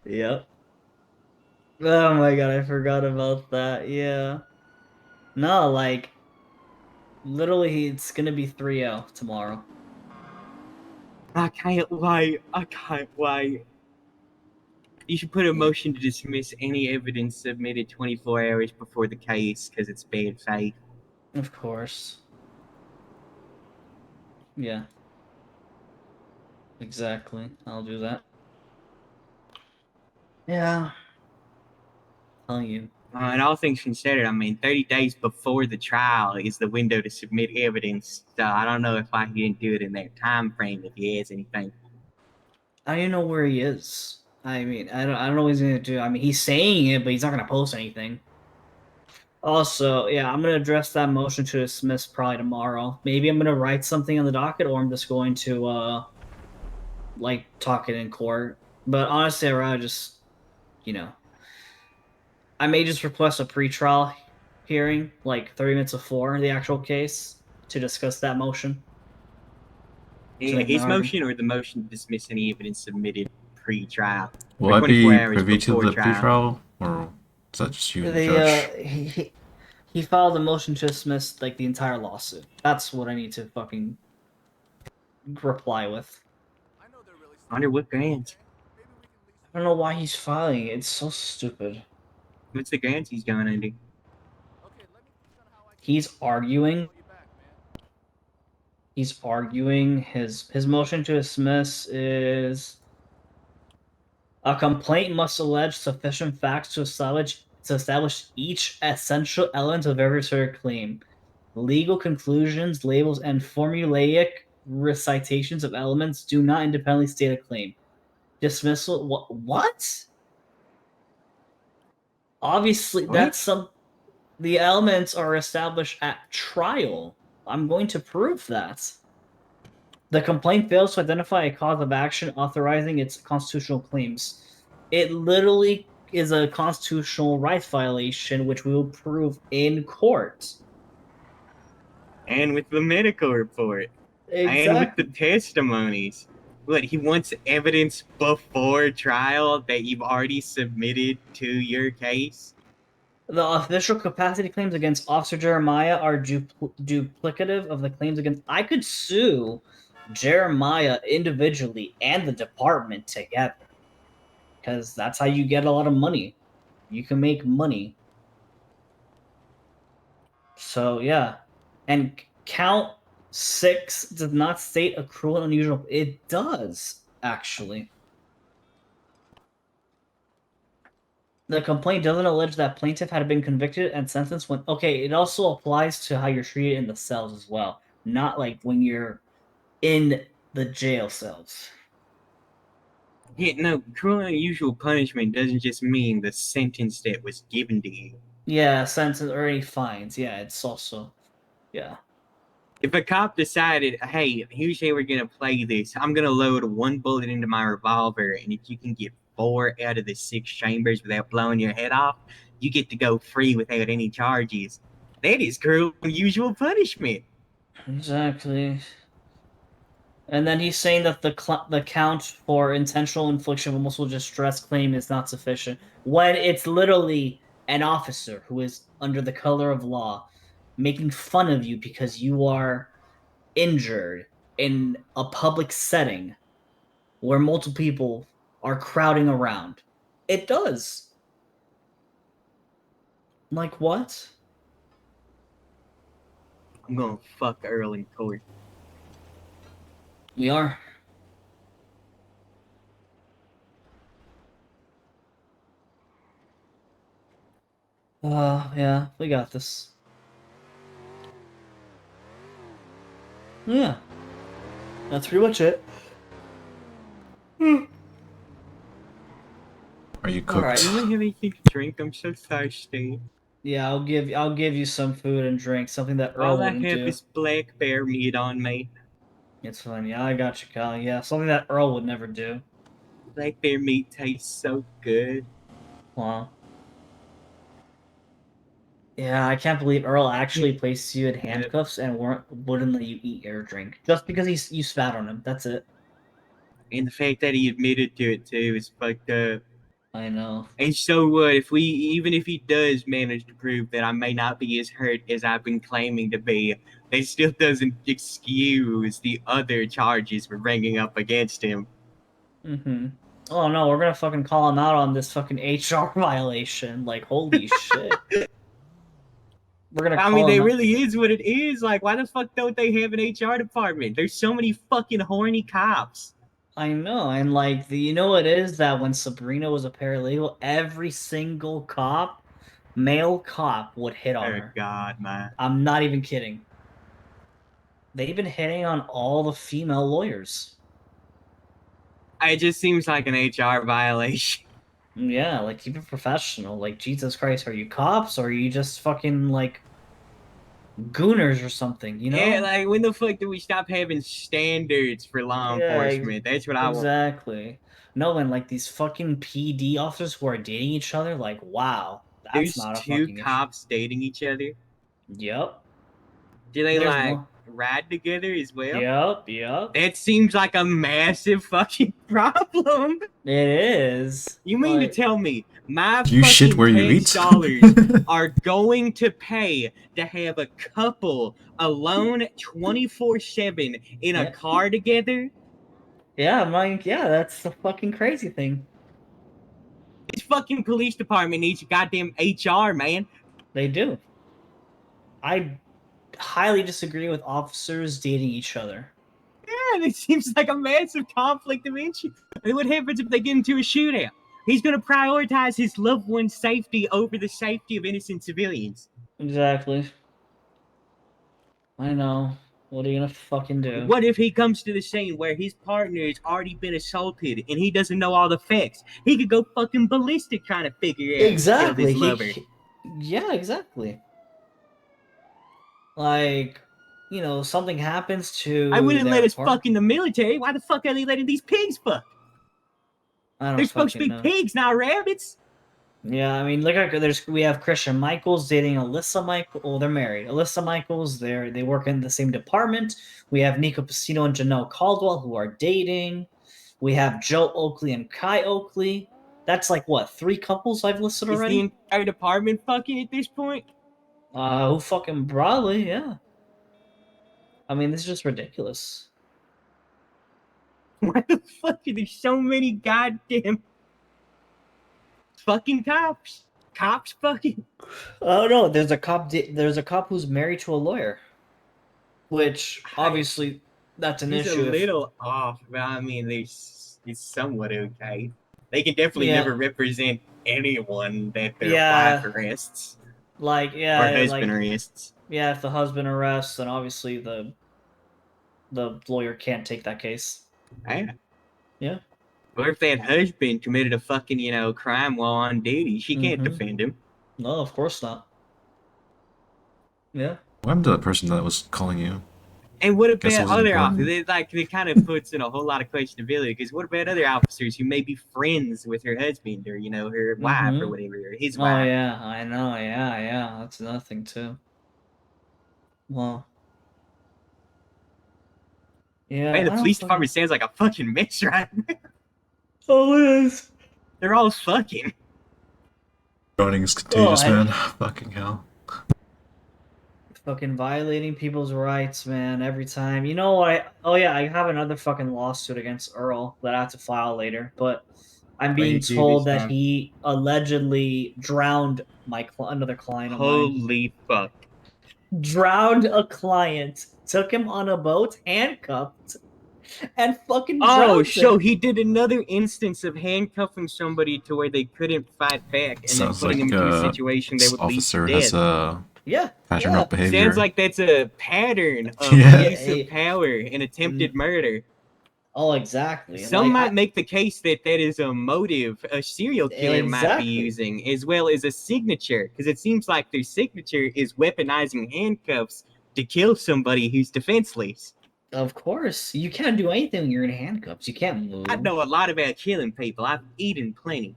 Yep. Oh my god, I forgot about that. Yeah. No, like, literally, it's gonna be 3-0 tomorrow. I can't wait. I can't wait. You should put a motion to dismiss any evidence submitted 24 hours before the case because it's bad faith. Of course. Yeah. Exactly. I'll do that. Yeah. Tell you. And all things considered, I mean, 30 days before the trial is the window to submit evidence. So I don't know if I didn't do it in that time frame if he has anything. I don't know where he is. I mean, I don't know what he's gonna do. I mean, he's saying it, but he's not gonna post anything. Also, yeah, I'm gonna address that motion to dismiss probably tomorrow. Maybe I'm gonna write something on the docket, or I'm just going to like talk it in court. But honestly, I'd rather just, I may just request a pretrial hearing, like 30 minutes before the actual case, to discuss that motion. Yeah, his motion or the motion to dismiss any evidence submitted pre-trial? Will Or I 24 be hours privy to before the trial? pre-trial, or is that just you and the They judge? he filed a motion to dismiss like the entire lawsuit. That's what I need to fucking reply with. Under what grounds? I don't know why he's filing it. It's so stupid. What's the grounds he's going under? He's arguing. He's arguing his motion to dismiss is a complaint must allege sufficient facts to establish each essential element of every asserted claim. Legal conclusions, labels, and formulaic recitations of elements do not independently state a claim. Dismissal. What? Obviously, that's some. The elements are established at trial. I'm going to prove that. The complaint fails to identify a cause of action authorizing its constitutional claims. It literally is a constitutional rights violation, which we will prove in court. And with the medical report. Exactly. And with the testimonies. What, he wants evidence before trial that you've already submitted to your case? The official capacity claims against Officer Jeremiah are duplicative of the claims against. I could sue Jeremiah individually and the department together. Because that's how you get a lot of money. You can make money. So, yeah. And count 6 does not state a cruel and unusual. It does, actually. The complaint doesn't allege that plaintiff had been convicted and sentenced when. Okay, it also applies to how you're treated in the cells as well. Not like when you're in the jail cells. Yeah, no, cruel and unusual punishment doesn't just mean the sentence that was given to you. Yeah, sentence or any fines. Yeah, it's also, yeah. If a cop decided, hey, here's how we're gonna play this, I'm gonna load one bullet into my revolver, and if you can get 4 out of the 6 chambers without blowing your head off, you get to go free without any charges. That is cruel and unusual punishment. Exactly. And then he's saying that the count for intentional infliction of emotional distress claim is not sufficient when it's literally an officer who is under the color of law making fun of you because you are injured in a public setting where multiple people are crowding around. It does. Like what? I'm gonna fuck Earl in court. We are. Yeah, we got this. Yeah. That's pretty much it. Are you All right. cooked? Do you have anything to drink? I'm so thirsty. Yeah, I'll give you some food and drink, something that Earl All I wouldn't have do. is black bear meat on me. It's fine. Yeah, I got you, Kyle. Yeah, something that Earl would never do. Black bear meat tastes so good. Wow. Yeah, I can't believe Earl actually placed you in handcuffs and wouldn't let you eat or drink just because you spat on him. That's it. And the fact that he admitted to it too is fucked up. I know. And so what if even if he does manage to prove that I may not be as hurt as I've been claiming to be, that still doesn't excuse the other charges we're bringing up against him. Mm-hmm. Oh no, we're gonna fucking call him out on this fucking HR violation. Like, holy shit. We're gonna I call mean, him it out. really is what it is. Like, why the fuck don't they have an HR department? There's so many fucking horny cops. I know, and like you know what it is that when Sabrina was a paralegal, every single male cop would hit on Oh her. God, man. I'm not even kidding. They've been hitting on all the female lawyers. It just seems like an HR violation. Yeah, like keep it professional. Like Jesus Christ, are you cops or are you just fucking like gooners or something? You know? Yeah, like when the fuck do we stop having standards for law enforcement? That's what I want. Exactly. No, and like these fucking PD officers who are dating each other, like wow, that's There's not a 2 fucking issue. cops dating each other. Yep. Do they There's like one. ride together as well? Yep. That seems like a massive fucking problem. It is. You mean to Like, tell me my Do you shit fucking where you eat? $10 are going to pay to have a couple alone 24/7 in a Yeah. car together? yeah, Mike, yeah, that's the fucking crazy thing. This fucking police department needs a goddamn HR, man. They do. I highly disagree with officers dating each other. Yeah, it seems like a massive conflict of interest. And what happens if they get into a shootout? He's going to prioritize his loved one's safety over the safety of innocent civilians. Exactly. I know. What are you gonna fucking do? What if he comes to the scene where his partner has already been assaulted and he doesn't know all the facts? He could go fucking ballistic trying to figure out Exactly. his lover. Yeah, exactly. Like, you know, something happens to I wouldn't let their us fuck in the military. Why the fuck are they letting these pigs fuck? I don't They're supposed to fucking be know. pigs, not rabbits. Yeah, I mean, look at we have Christian Michaels dating Alyssa Michael. Oh, they're married. Alyssa Michaels. They work in the same department. We have Nico Pacino and Janelle Caldwell who are dating. We have Joe Oakley and Kai Oakley. That's like what 3 couples I've listed Is already. the entire department fucking at this point? Who fucking probably yeah. I mean, this is just ridiculous. Why the fuck are there so many goddamn fucking cops? Cops fucking? Oh no, there's a cop. There's a cop who's married to a lawyer, which obviously that's an He's issue. a little off, but I mean, it's somewhat okay. They can definitely Yeah. never represent anyone that their Yeah. wife arrests Like or husband arrests. yeah, if the husband arrests, then obviously the lawyer can't take that case. Yeah. Yeah. Or if that husband committed a fucking, crime while on duty, she can't Mhm. defend him. No, of course not. Yeah. What happened to that person that was calling you? And what Guess it about wasn't other important. officers? It kind of puts in a whole lot of questionability. Because what about other officers who may be friends with her husband or her wife or Mhm. whatever, or his Oh wife? yeah, I know. Yeah. That's another thing too. Well. Yeah, Man, the I don't police fucking. department sounds like a fucking mess right now. Oh, it is. They're all fucking. Drowning is contagious, I- man. Fucking hell. Fucking violating people's rights, man, every time. You know what? Oh yeah, I have another fucking lawsuit against Earl that I have to file later, but I'm being you do this told that time? he allegedly drowned another client of mine. Holy fuck. Drowned a client, took him on a boat, handcuffed, and fucking Oh, drowned so him. he did another instance of handcuffing somebody to where they couldn't fight back and then Sounds putting like them into a situation that this would lead to officer death. has a Yeah, pattern yeah. of behavior. Sounds like that's a pattern of Yeah. abuse of power and attempted murder. Oh, exactly. Some Like, might make the case that that is a motive a serial killer might be Exactly. using, as well as a signature, because it seems like their signature is weaponizing handcuffs to kill somebody who's defenseless. Of course, you can't do anything when you're in handcuffs. You can't move. I know a lot about killing people. I've eaten plenty.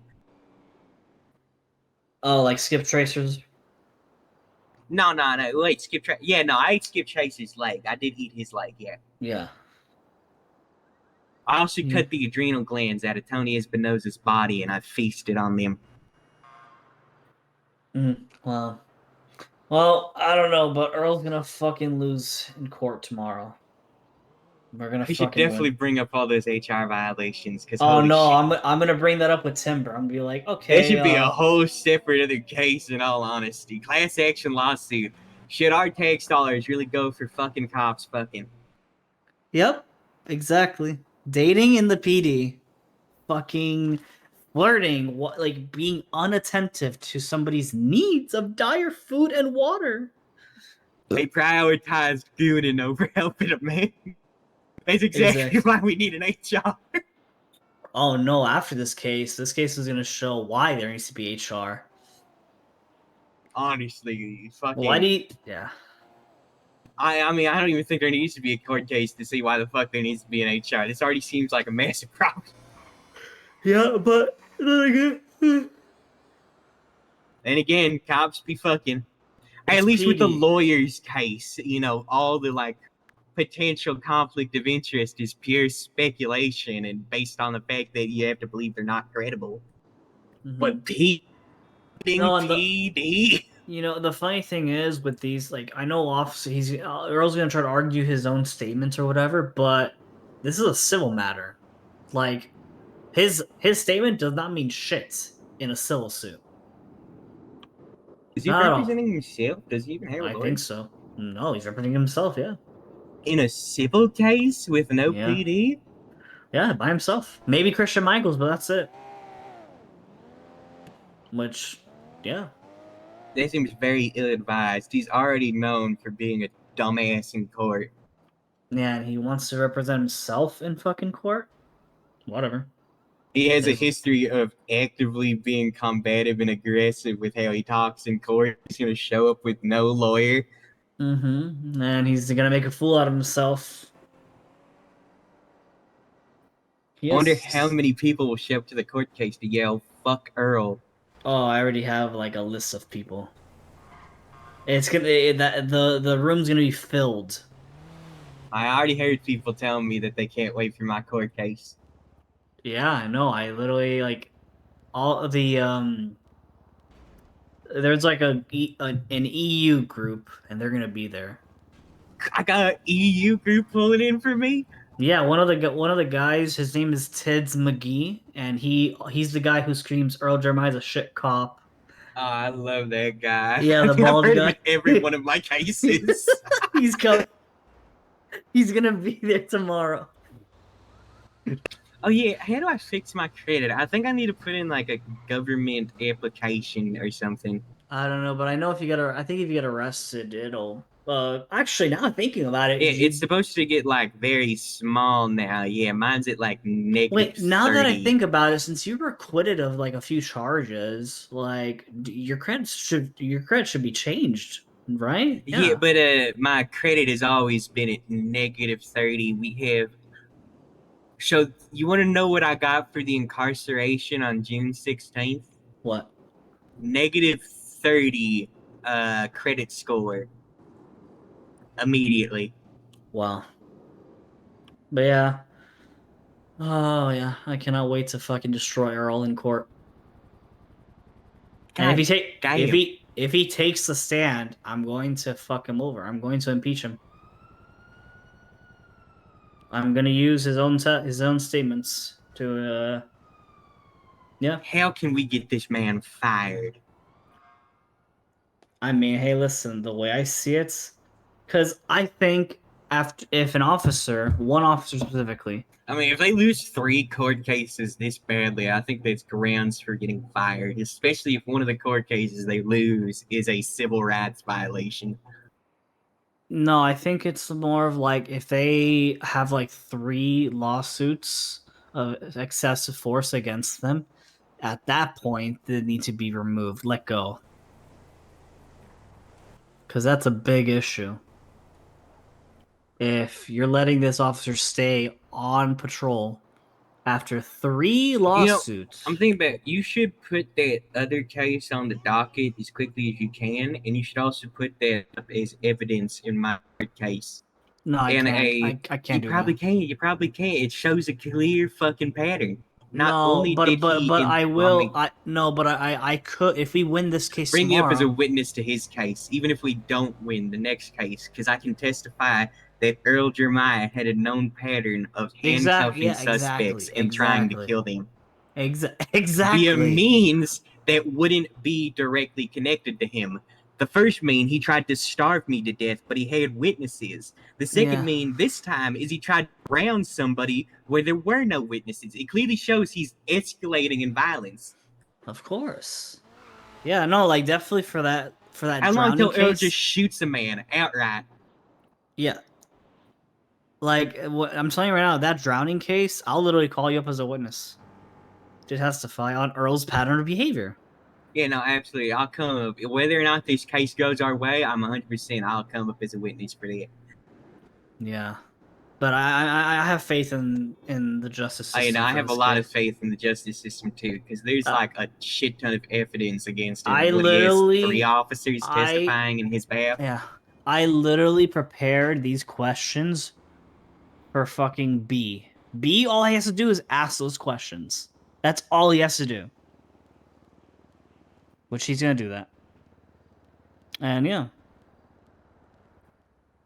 Oh, like skip tracers. No. Wait, Yeah, no, I ate Skip Trace's leg. I did eat his leg, yeah. Yeah. I also Hmm. cut the adrenal glands out of Tony Espinosa's body and I feasted on them. Well, I don't know, but Earl's gonna fucking lose in court tomorrow. We're gonna We should fucking definitely win. bring up all those HR violations, because Oh holy no, shit. I'm gonna bring that up with Timber. I'm gonna be like, That okay, should be a whole separate other case, in all honesty. Class action lawsuit. Should our tax dollars really go for fucking cops fucking? Yep, exactly. Dating in the PD, fucking flirting, like being unattentive to somebody's needs of dire food and water. They prioritized gooning over helping a man. That's exactly why we need an HR. Oh no, after this case is gonna show why there needs to be HR. Honestly, fucking. Why do you... Yeah. I mean, I don't even think there needs to be a court case to see why the fuck there needs to be an HR. This already seems like a massive problem. Yeah, but then again... And again, cops be fucking. It's At least with the PD. lawyer's case, all the like potential conflict of interest is pure speculation and based on the fact that you have to believe they're not credible. But PD, You know, the funny thing is with these, like, I know officer, Earl's gonna try to argue his own statements or whatever, but this is a civil matter. Like, his statement does not mean shit in a civil suit. Is he Not at all. representing himself? Does he even have a I lawyer? think so. No, he's representing himself, yeah. In a civil case with no PD? Yeah, by himself. Maybe Christian Michaels, but that's it. Which, yeah. That seems very ill-advised. He's already known for being a dumbass in court. Yeah, and he wants to represent himself in fucking court? Whatever. He has a history of actively being combative and aggressive with how he talks in court. He's going to show up with no lawyer. Mm-hmm. And he's gonna make a fool out of himself. I wonder how many people will show up to the court case to yell, "Fuck Earl." Oh, I already have like a list of people. It's gonna the room's gonna be filled. I already heard people telling me that they can't wait for my court case. Yeah, I know. I literally like all of the There's like an EU group, and they're gonna be there. I got an EU group pulling in for me. Yeah, one of the guys, his name is Tids McGee, and he's the guy who screams Earl Jeremiah's a shit cop. Oh, I love that guy. Yeah, the I've bald heard guy. him in every one of my cases. He's coming. He's gonna be there tomorrow. Oh yeah, how do I fix my credit? I think I need to put in like a government application or something. I don't know, but I know if you I think if you get arrested, it'll Actually, now thinking about it, It's supposed to get like very small now. Yeah, mine's at like negative wait. Now that I 30. think about it, since you were acquitted of like a few charges, like your credit should be changed, right? Yeah, but my credit has always been at negative 30. We have. So you want to know what I got for the incarceration on June 16th? What? Negative 30 credit score immediately. Wow. But yeah. Oh yeah, I cannot wait to fucking destroy Earl in court. And God damn. if he takes the stand, I'm going to fuck him over. I'm going to impeach him. I'm gonna use his own statements to yeah. How can we get this man fired? I mean, hey, listen, the way I see it, because I think if one officer specifically, I mean, if they lose 3 court cases this badly, I think that's grounds for getting fired, especially if one of the court cases they lose is a civil rights violation. no, I think it's more of like if they have like 3 lawsuits of excessive force against them, at that point they need to be removed, let go. Because that's a big issue. If you're letting this officer stay on patrol after 3 lawsuits, I'm thinking about you should put that other case on the docket as quickly as you can, and you should also put that up as evidence in my case. no, I And can't. I can't you do probably that. can. You probably can. It shows a clear fucking pattern. Not No, only did he, I will. I mean, I could if we win this case bring you up as a tomorrow. witness to his case, even if we don't win the next case, because I can testify that Earl Jeremiah had a known pattern of handcuffing suspects and trying to kill them Exactly. via means that wouldn't be directly connected to him. The first mean, he tried to starve me to death, but he had witnesses. The second Yeah. mean, this time, is he tried to round somebody where there were no witnesses. It clearly shows he's escalating in violence. Of course. Yeah, no, like definitely for that How long drowning until Earl case. just shoots a man outright? Yeah. Like what I'm telling you right now, that drowning case, I'll literally call you up as a witness to testify on Earl's pattern of behavior. Yeah, no, absolutely. I'll come up. Whether or not this case goes our way, I'm 100%. I'll come up as a witness for that. Yeah. But I have faith in the justice system. I for have a this lot case. of faith in the justice system too, because there's like a shit ton of evidence against him. I He has literally- 3 officers testifying in his behalf. Yeah. I literally prepared these questions for fucking B. B, all he has to do is ask those questions. That's all he has to do. Which he's gonna do that. And yeah.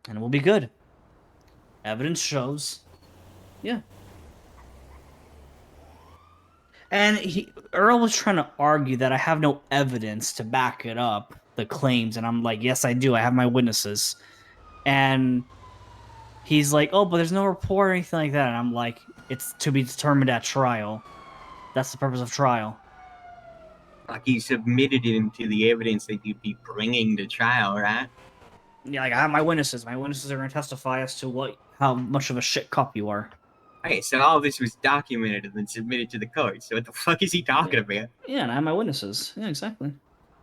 And we'll be good. Evidence shows. Yeah. And Earl was trying to argue that I have no evidence to back it up, the claims, and I'm like, yes, I do. I have my witnesses. And he's like, oh, but there's no report or anything like that. And I'm like, it's to be determined at trial. That's the purpose of trial. Like you submitted it into the evidence that you'd be bringing to trial, right? Yeah, like I have my witnesses. My witnesses are going to testify as to how much of a shit cop you are. Okay, so all this was documented and then submitted to the court. So what the fuck is he talking about? Yeah, and I have my witnesses. Yeah, exactly.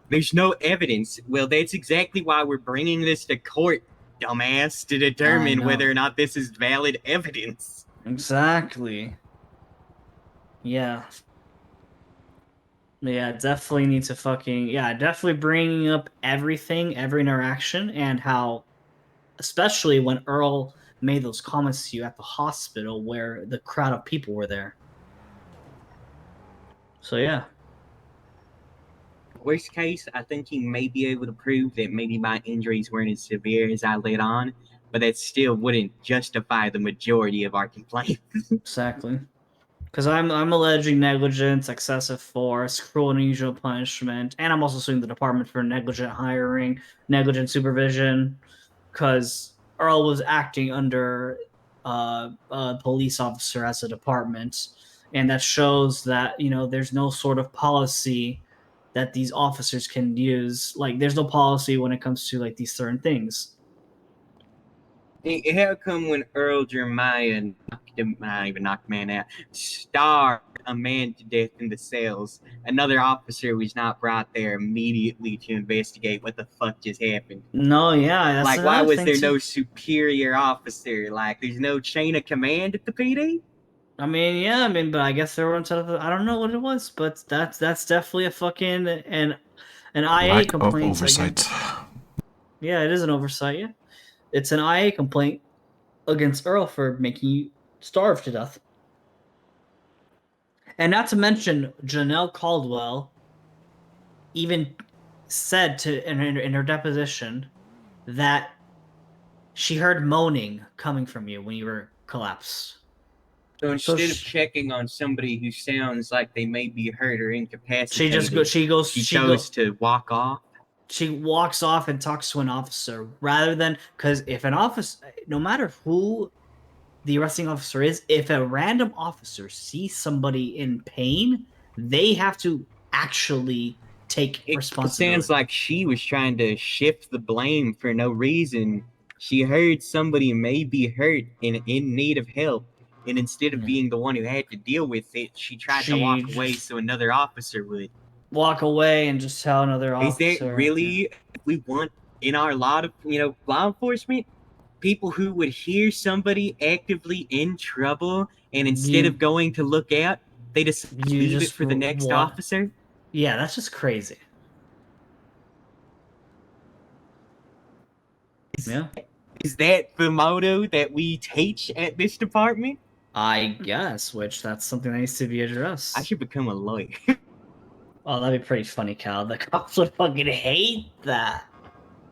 There's no evidence. Well, that's exactly why we're bringing this to court, dumbass, to determine know. whether or not this is valid evidence. Exactly. Yeah. Yeah, definitely need to definitely bringing up everything, every interaction, and how, especially when Earl made those comments to you at the hospital where the crowd of people were there. So yeah. Worst case, I think he may be able to prove that maybe my injuries weren't as severe as I let on, but that still wouldn't justify the majority of our complaints. Exactly. Because I'm alleging negligence, excessive force, cruel and unusual punishment, and I'm also suing the department for negligent hiring, negligent supervision, because Earl was acting under a police officer as a department, and that shows that there's no sort of policy that these officers can use. Like, there's no policy when it comes to like these certain things. How come when Earl Jeremiah knocked a man out, starved a man to death in the cells, another officer was not brought there immediately to investigate what the fuck just happened? No, yeah, that's Like, why another was thing there too. no superior officer? Like, there's no chain of command at the PD? I mean, yeah, I mean, but I guess they were on top of I don't know what it was, but that's definitely a fucking an IA Lack of complaint oversight. against. Yeah, it is an oversight. Yeah, it's an IA complaint against Earl for making you starve to death. And not to mention, Janelle Caldwell even said in her deposition that she heard moaning coming from you when you were collapsed. So instead of she, checking on somebody who sounds like they may be hurt or she incapacitated, just go, she goes she she chose goes to walk off. she walks off and talks to an officer rather than because if an officer, no matter who the arresting officer is, if a random officer sees somebody in pain, they have to actually take It responsibility. sounds like she was trying to shift the blame for no reason. She heard somebody may be hurt and in need of help, and instead of Yeah. being the one who had to deal with it, she tried to walk away so another officer would. Walk away and just tell another Is officer. that really we want in our lot of law enforcement? People who would hear somebody actively in trouble and instead of going to look out, they just leave it for the next officer? Yeah, that's just crazy. Yeah. Is that the motto that we teach at this department? I guess, which that's something that needs to be addressed. I should become a lawyer. Oh, that'd be pretty funny, Cal. The cops would fucking hate that.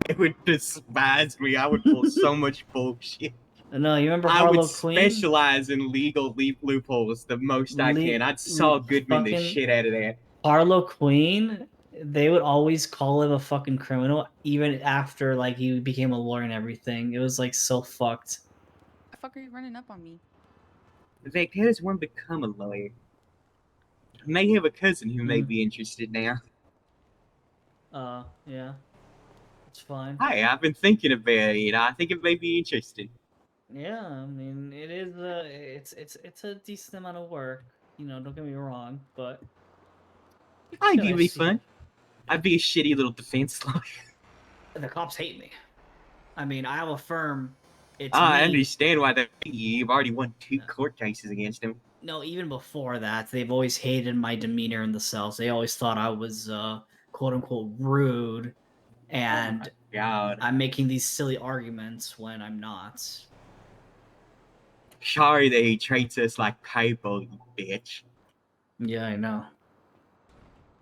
They would despise me. I would pull so much bullshit. No, you remember I Harlow would Queen? specialize in legal loopholes the most I can. I'd Saul Goodman the fucking- shit out of that. Harlow Queen, they would always call him a fucking criminal, even after like he became a lawyer and everything. It was like so fucked. The fuck are you running up on me? In fact, how does one become a lawyer? I may have a cousin who may be interested now. Yeah. It's fine. Hi, I've been thinking about it. I think it may be interesting. Yeah, I mean, it is it's a decent amount of work. You know, don't get me wrong, but I think Yeah, it'd be I see. fun. I'd be a shitty little defense lawyer. the cops hate me. I mean, I will affirm it's I me. understand why they hate you. You've already won 2 court cases against him. No, even before that, they've always hated my demeanor in the cells. They always thought I was quote unquote rude and God. I'm making these silly arguments when I'm not. Sorry that he treats us like people, you bitch. Yeah, I know.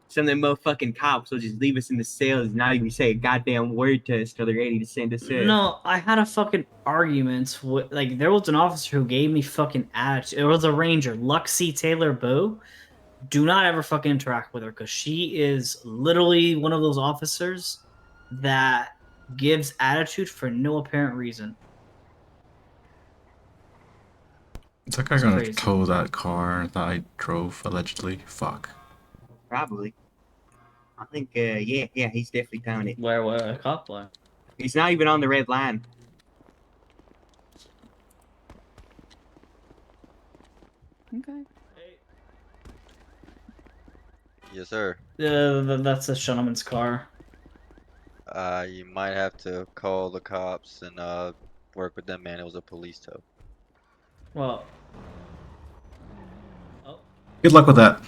Some of them motherfucking cops will just leave us in the cells and not even say a goddamn word to us till they're ready to send us in. No, I had a fucking argument with, like, there was an officer who gave me fucking attitude. It was a ranger, Luxie Taylor Boo. Do not ever fucking interact with her because she is literally one of those officers that gives attitude for no apparent reason. Is that guy It's gonna crazy. tow that car that I drove allegedly? Fuck. Probably. I think, yeah, he's definitely towing it. Where a cop went? He's not even on the red line. Okay. Yes, sir. That's a gentleman's car. You might have to call the cops and work with them, man. It was a police tow. Well, Good luck with that.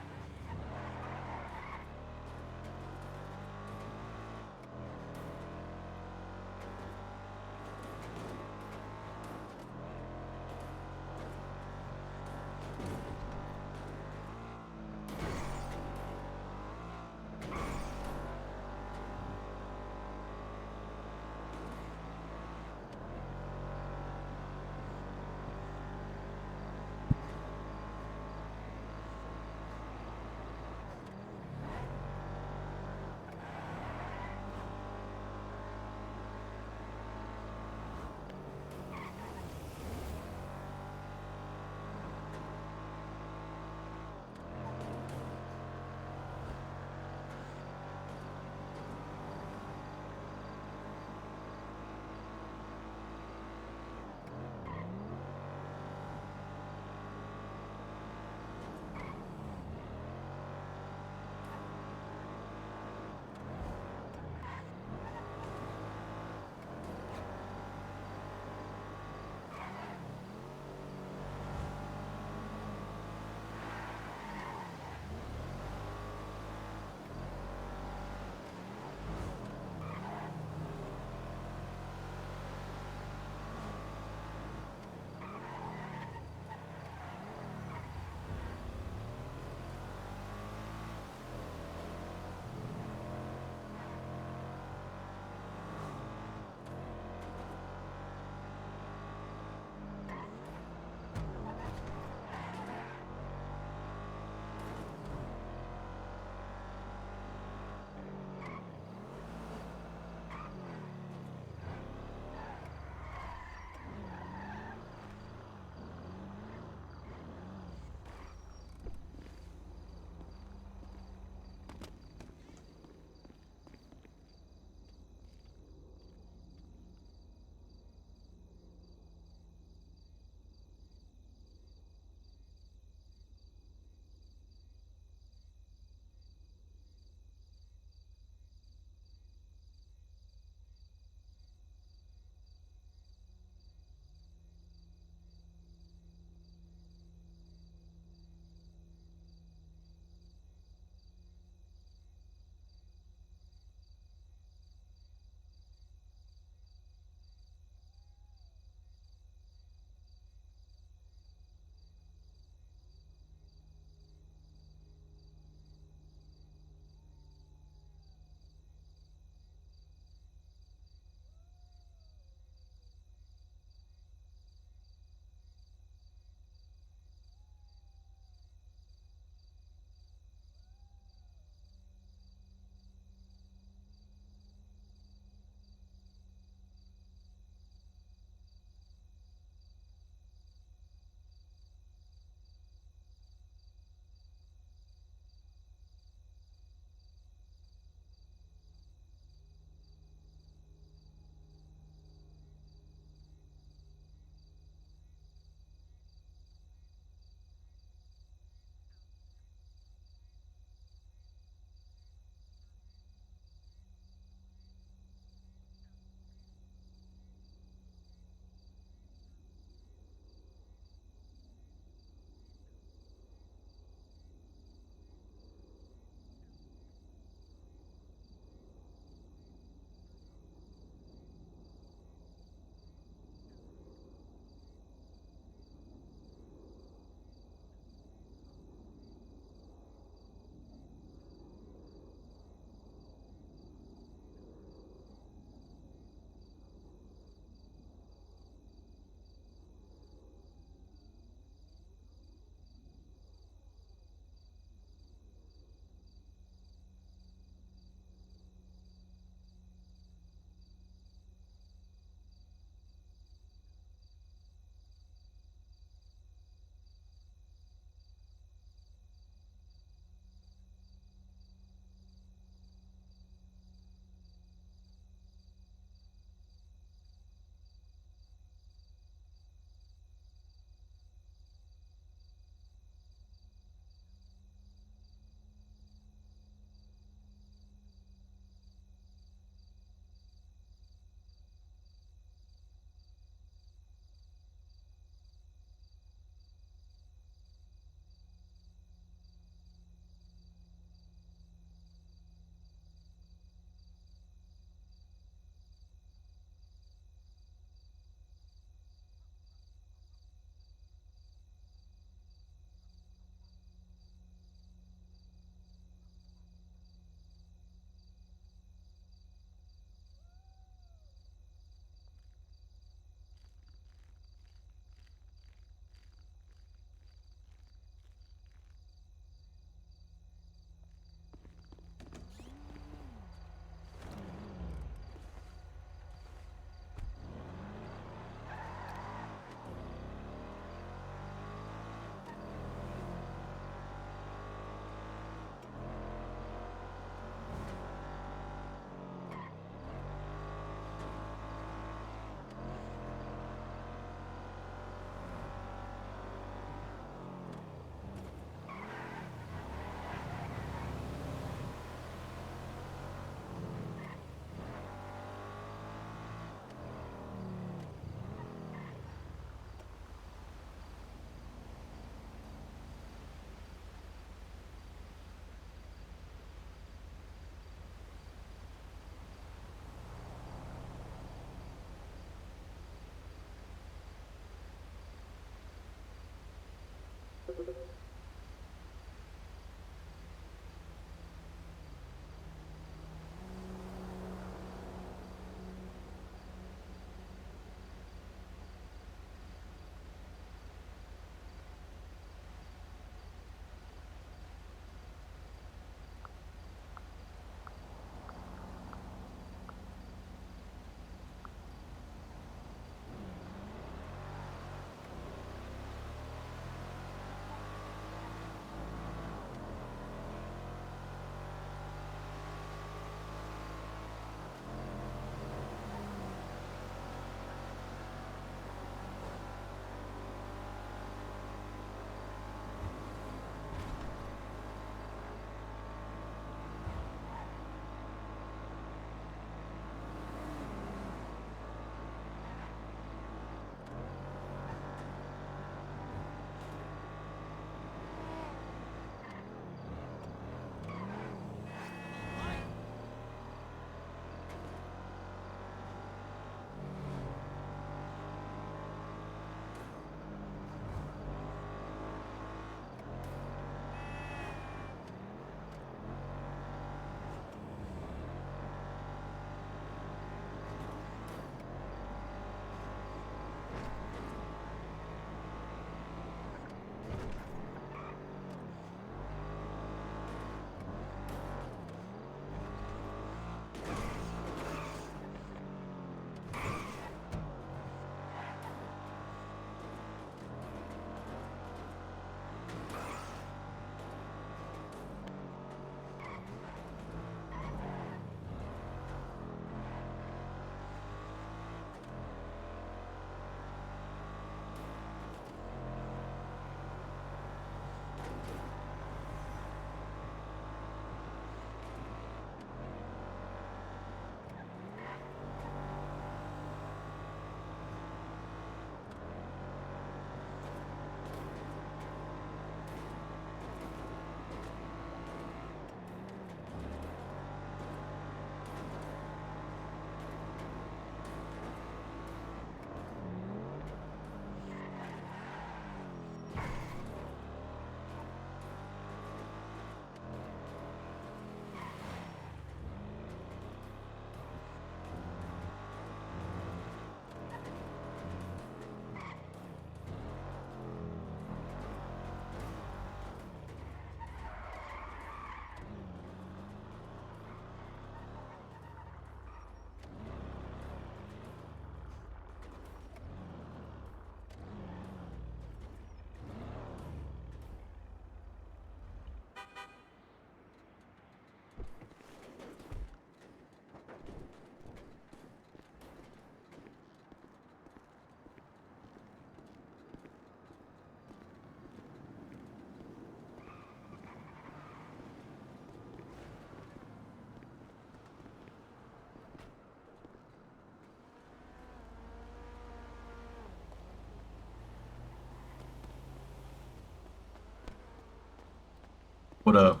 What up?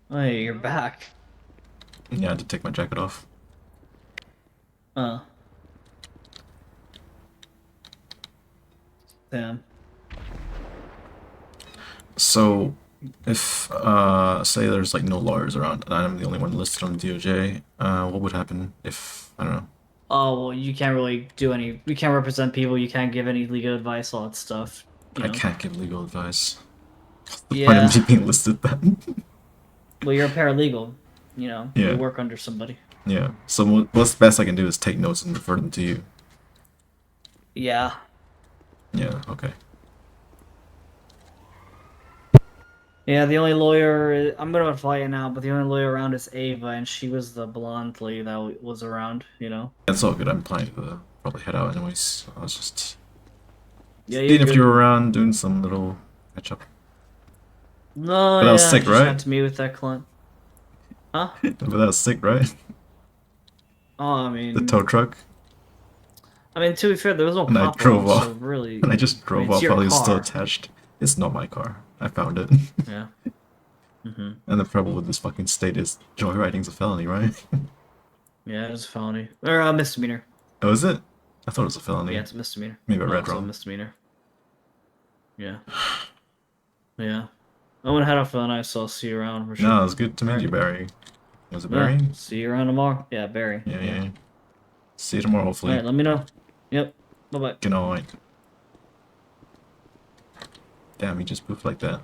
Hey, you're back. Yeah, I had to take my jacket off. Damn. So, if say there's like no lawyers around and I'm the only one listed on the DOJ, what would happen if I don't know? Oh well, you can't really do any. You can't represent people. You can't give any legal advice. All that stuff. You I know. can't give legal advice. What's the point Yeah. of me being listed then? Well, you're a paralegal. You know. Yeah. You work under somebody. Yeah. So what's the best I can do is take notes and refer them to you. Yeah. Yeah. Okay. Yeah. The only lawyer I'm gonna fly it now, but the only lawyer around is Ava, and she was the blonde lady that was around. You know. That's all good. I'm planning to probably head out anyways. I was just Yeah. seeing if you were around doing some little catch up. No. But that was Yeah. sick, She right? had to meet with that client. Huh? But that was sick, right? Oh, I mean. The tow truck. I mean, to be fair, there was no And I cop drove around, off. so really. And I just drove it's off your while he was still car. attached. It's not my car. I found it. Yeah. Mm-hmm. And the trouble with this fucking state is joyriding's a felony, right? Yeah, it's a felony or a misdemeanor. Oh, is it? I thought it was a felony. Yeah, it's a misdemeanor. Maybe I No, read it's a wrong. misdemeanor. Yeah. Yeah. I went to head off for the night, so I'll see you around. For sure. No, it was good to meet Alright. you, Barry. Was it Yeah. Barry? See you around tomorrow. Yeah, Barry. Yeah. See you tomorrow, hopefully. Alright, let me know. Yep. Bye bye. Good night. Damn, he just poofed like that.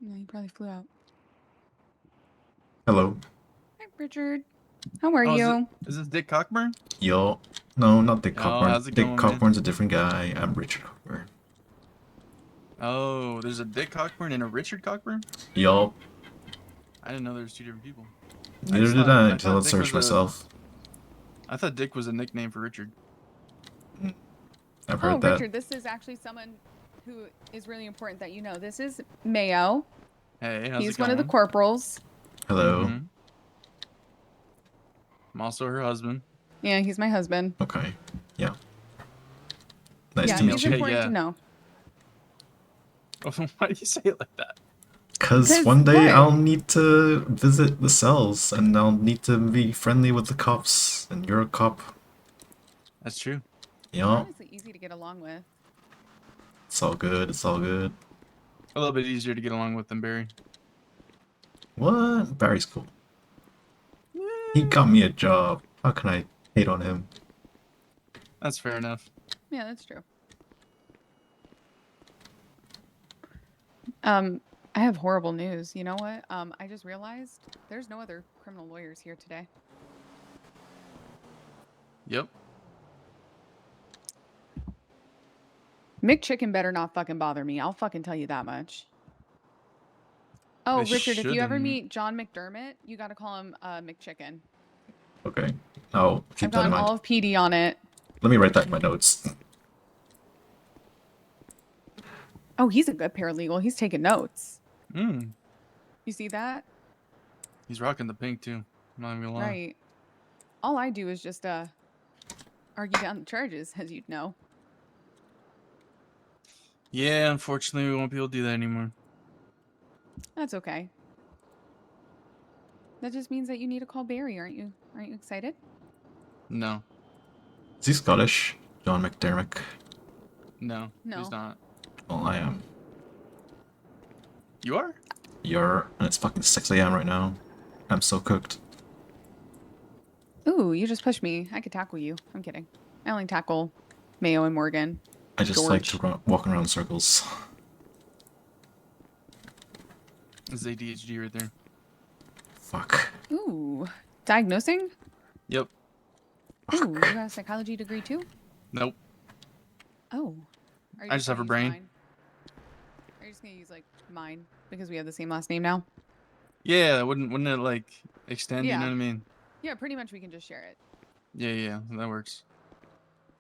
No, you probably flew out. Hello. Hi, Richard. How are Oh, you? Is this Dick Cockburn? Yo. No, not Dick Oh, Cockburn. how's it Dick going, man? Cockburn's a different guy. I'm Richard Cockburn. Oh, there's a Dick Cockburn and a Richard Cockburn? Yo. I didn't know there was two different people. Neither just did thought- I I until I thought Dick searched was a- myself. I thought Dick was a nickname for Richard. I've heard Oh, that. Richard, this is actually someone who is really important that you know. This is Mayo. Hey, how's He's it one going? of the corporals. Hello. Mhm. I'm also her husband. Yeah, he's my husband. Okay. Yeah. Nice yeah, to he's meet you. important Yeah. to know. Why do you say it like that? Because 'Cause one day what? I'll need to visit the cells and I'll need to be friendly with the cops, and you're a cop. That's true. Yeah. Honestly, easy to get along with. It's all good. It's all good. A little bit easier to get along with than Barry. What? Barry's cool. Yeah, He got me a job. How can I hate on him? That's fair enough. Yeah, that's true. I have horrible news. You know what? I just realized there's no other criminal lawyers here today. Yep. McChicken better not fucking bother me. I'll fucking tell you that much. Oh, They Richard, if you ever shouldn't. meet John McDermott, you gotta call him McChicken. Okay, I'll keep I've that in gotten mind. all of PD on it. Let me write that in my notes. Oh, he's a good paralegal. He's taking notes. Mm. You see that? He's rocking the pink too. I'm not even gonna lie. Right. All I do is just argue down the charges, as you'd know. Yeah, unfortunately, we won't be able to do that anymore. That's okay. That just means that you need to call Barry, aren't you? Aren't you excited? No, Is he Scottish? John McDermott. no, No. he's not. Well, I am. You are? And it's fucking 6 a.m. right now. I'm so cooked. Ooh, you just pushed me. I could tackle you. I'm kidding. I only tackle Mayo and Morgan. I just like to walk around in circles. It's ADHD right there. Fuck. Ooh. Diagnosing? Yep. Ooh, you got a psychology degree too? Nope. Oh. Are you I just have gonna a brain. use mine? Are you just gonna use like mine because we have the same last name now? Yeah, wouldn't it like extend? Yeah. You know what I mean? Yeah, pretty much we can just share it. Yeah, that works.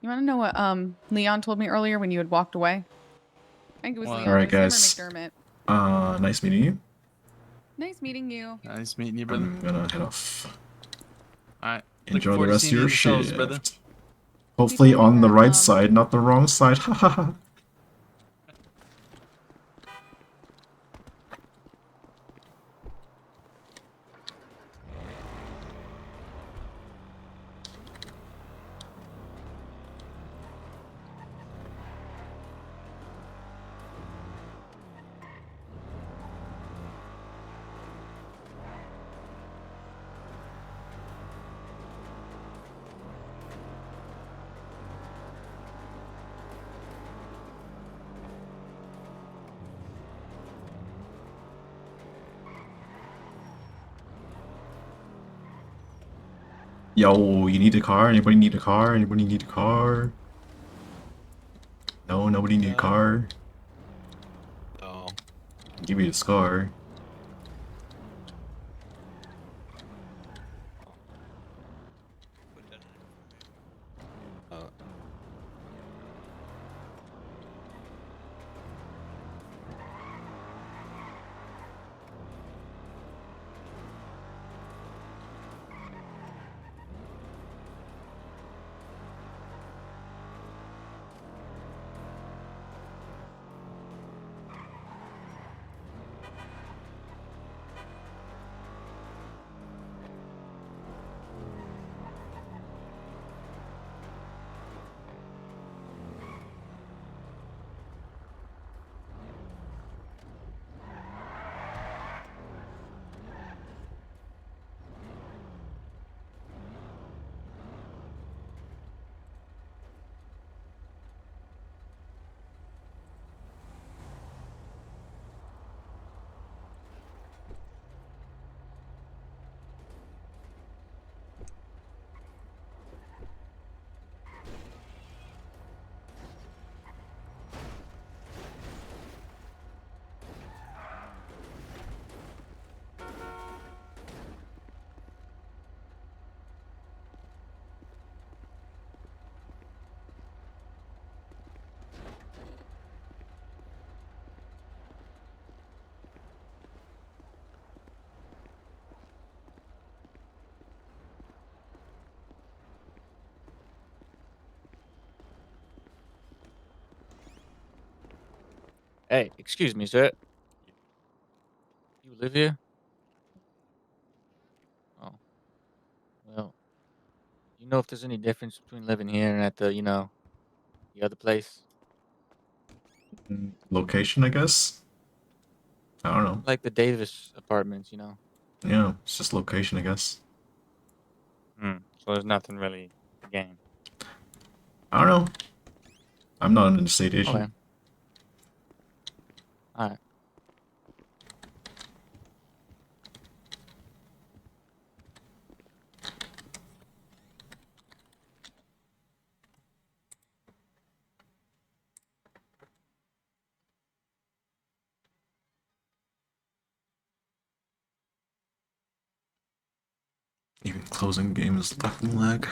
You want to know what Leon told me earlier when you had walked away? I think it was What? Leon. Alright, It was guys. him or McDermott. Nice meeting you. Nice meeting you. Nice meeting you, brother. I'm gonna head off. All right. Enjoy the rest of your shift. brother. Hopefully told me on the that, right side, not the wrong side. Hahaha. Yo, you need a car? Anybody need a car? Anybody need a car? No, nobody need a car? No. Give me the scar. Put that in. Hey, excuse me, sir. You live here? Oh, well, you know if there's any difference between living here and at the other place? Location, I guess? I don't know. Like the Davis apartments, you know? Yeah, it's just location, I guess. So there's nothing really to gain. I don't know. I'm not an estate agent. Okay. All right. Even closing game is fucking lag.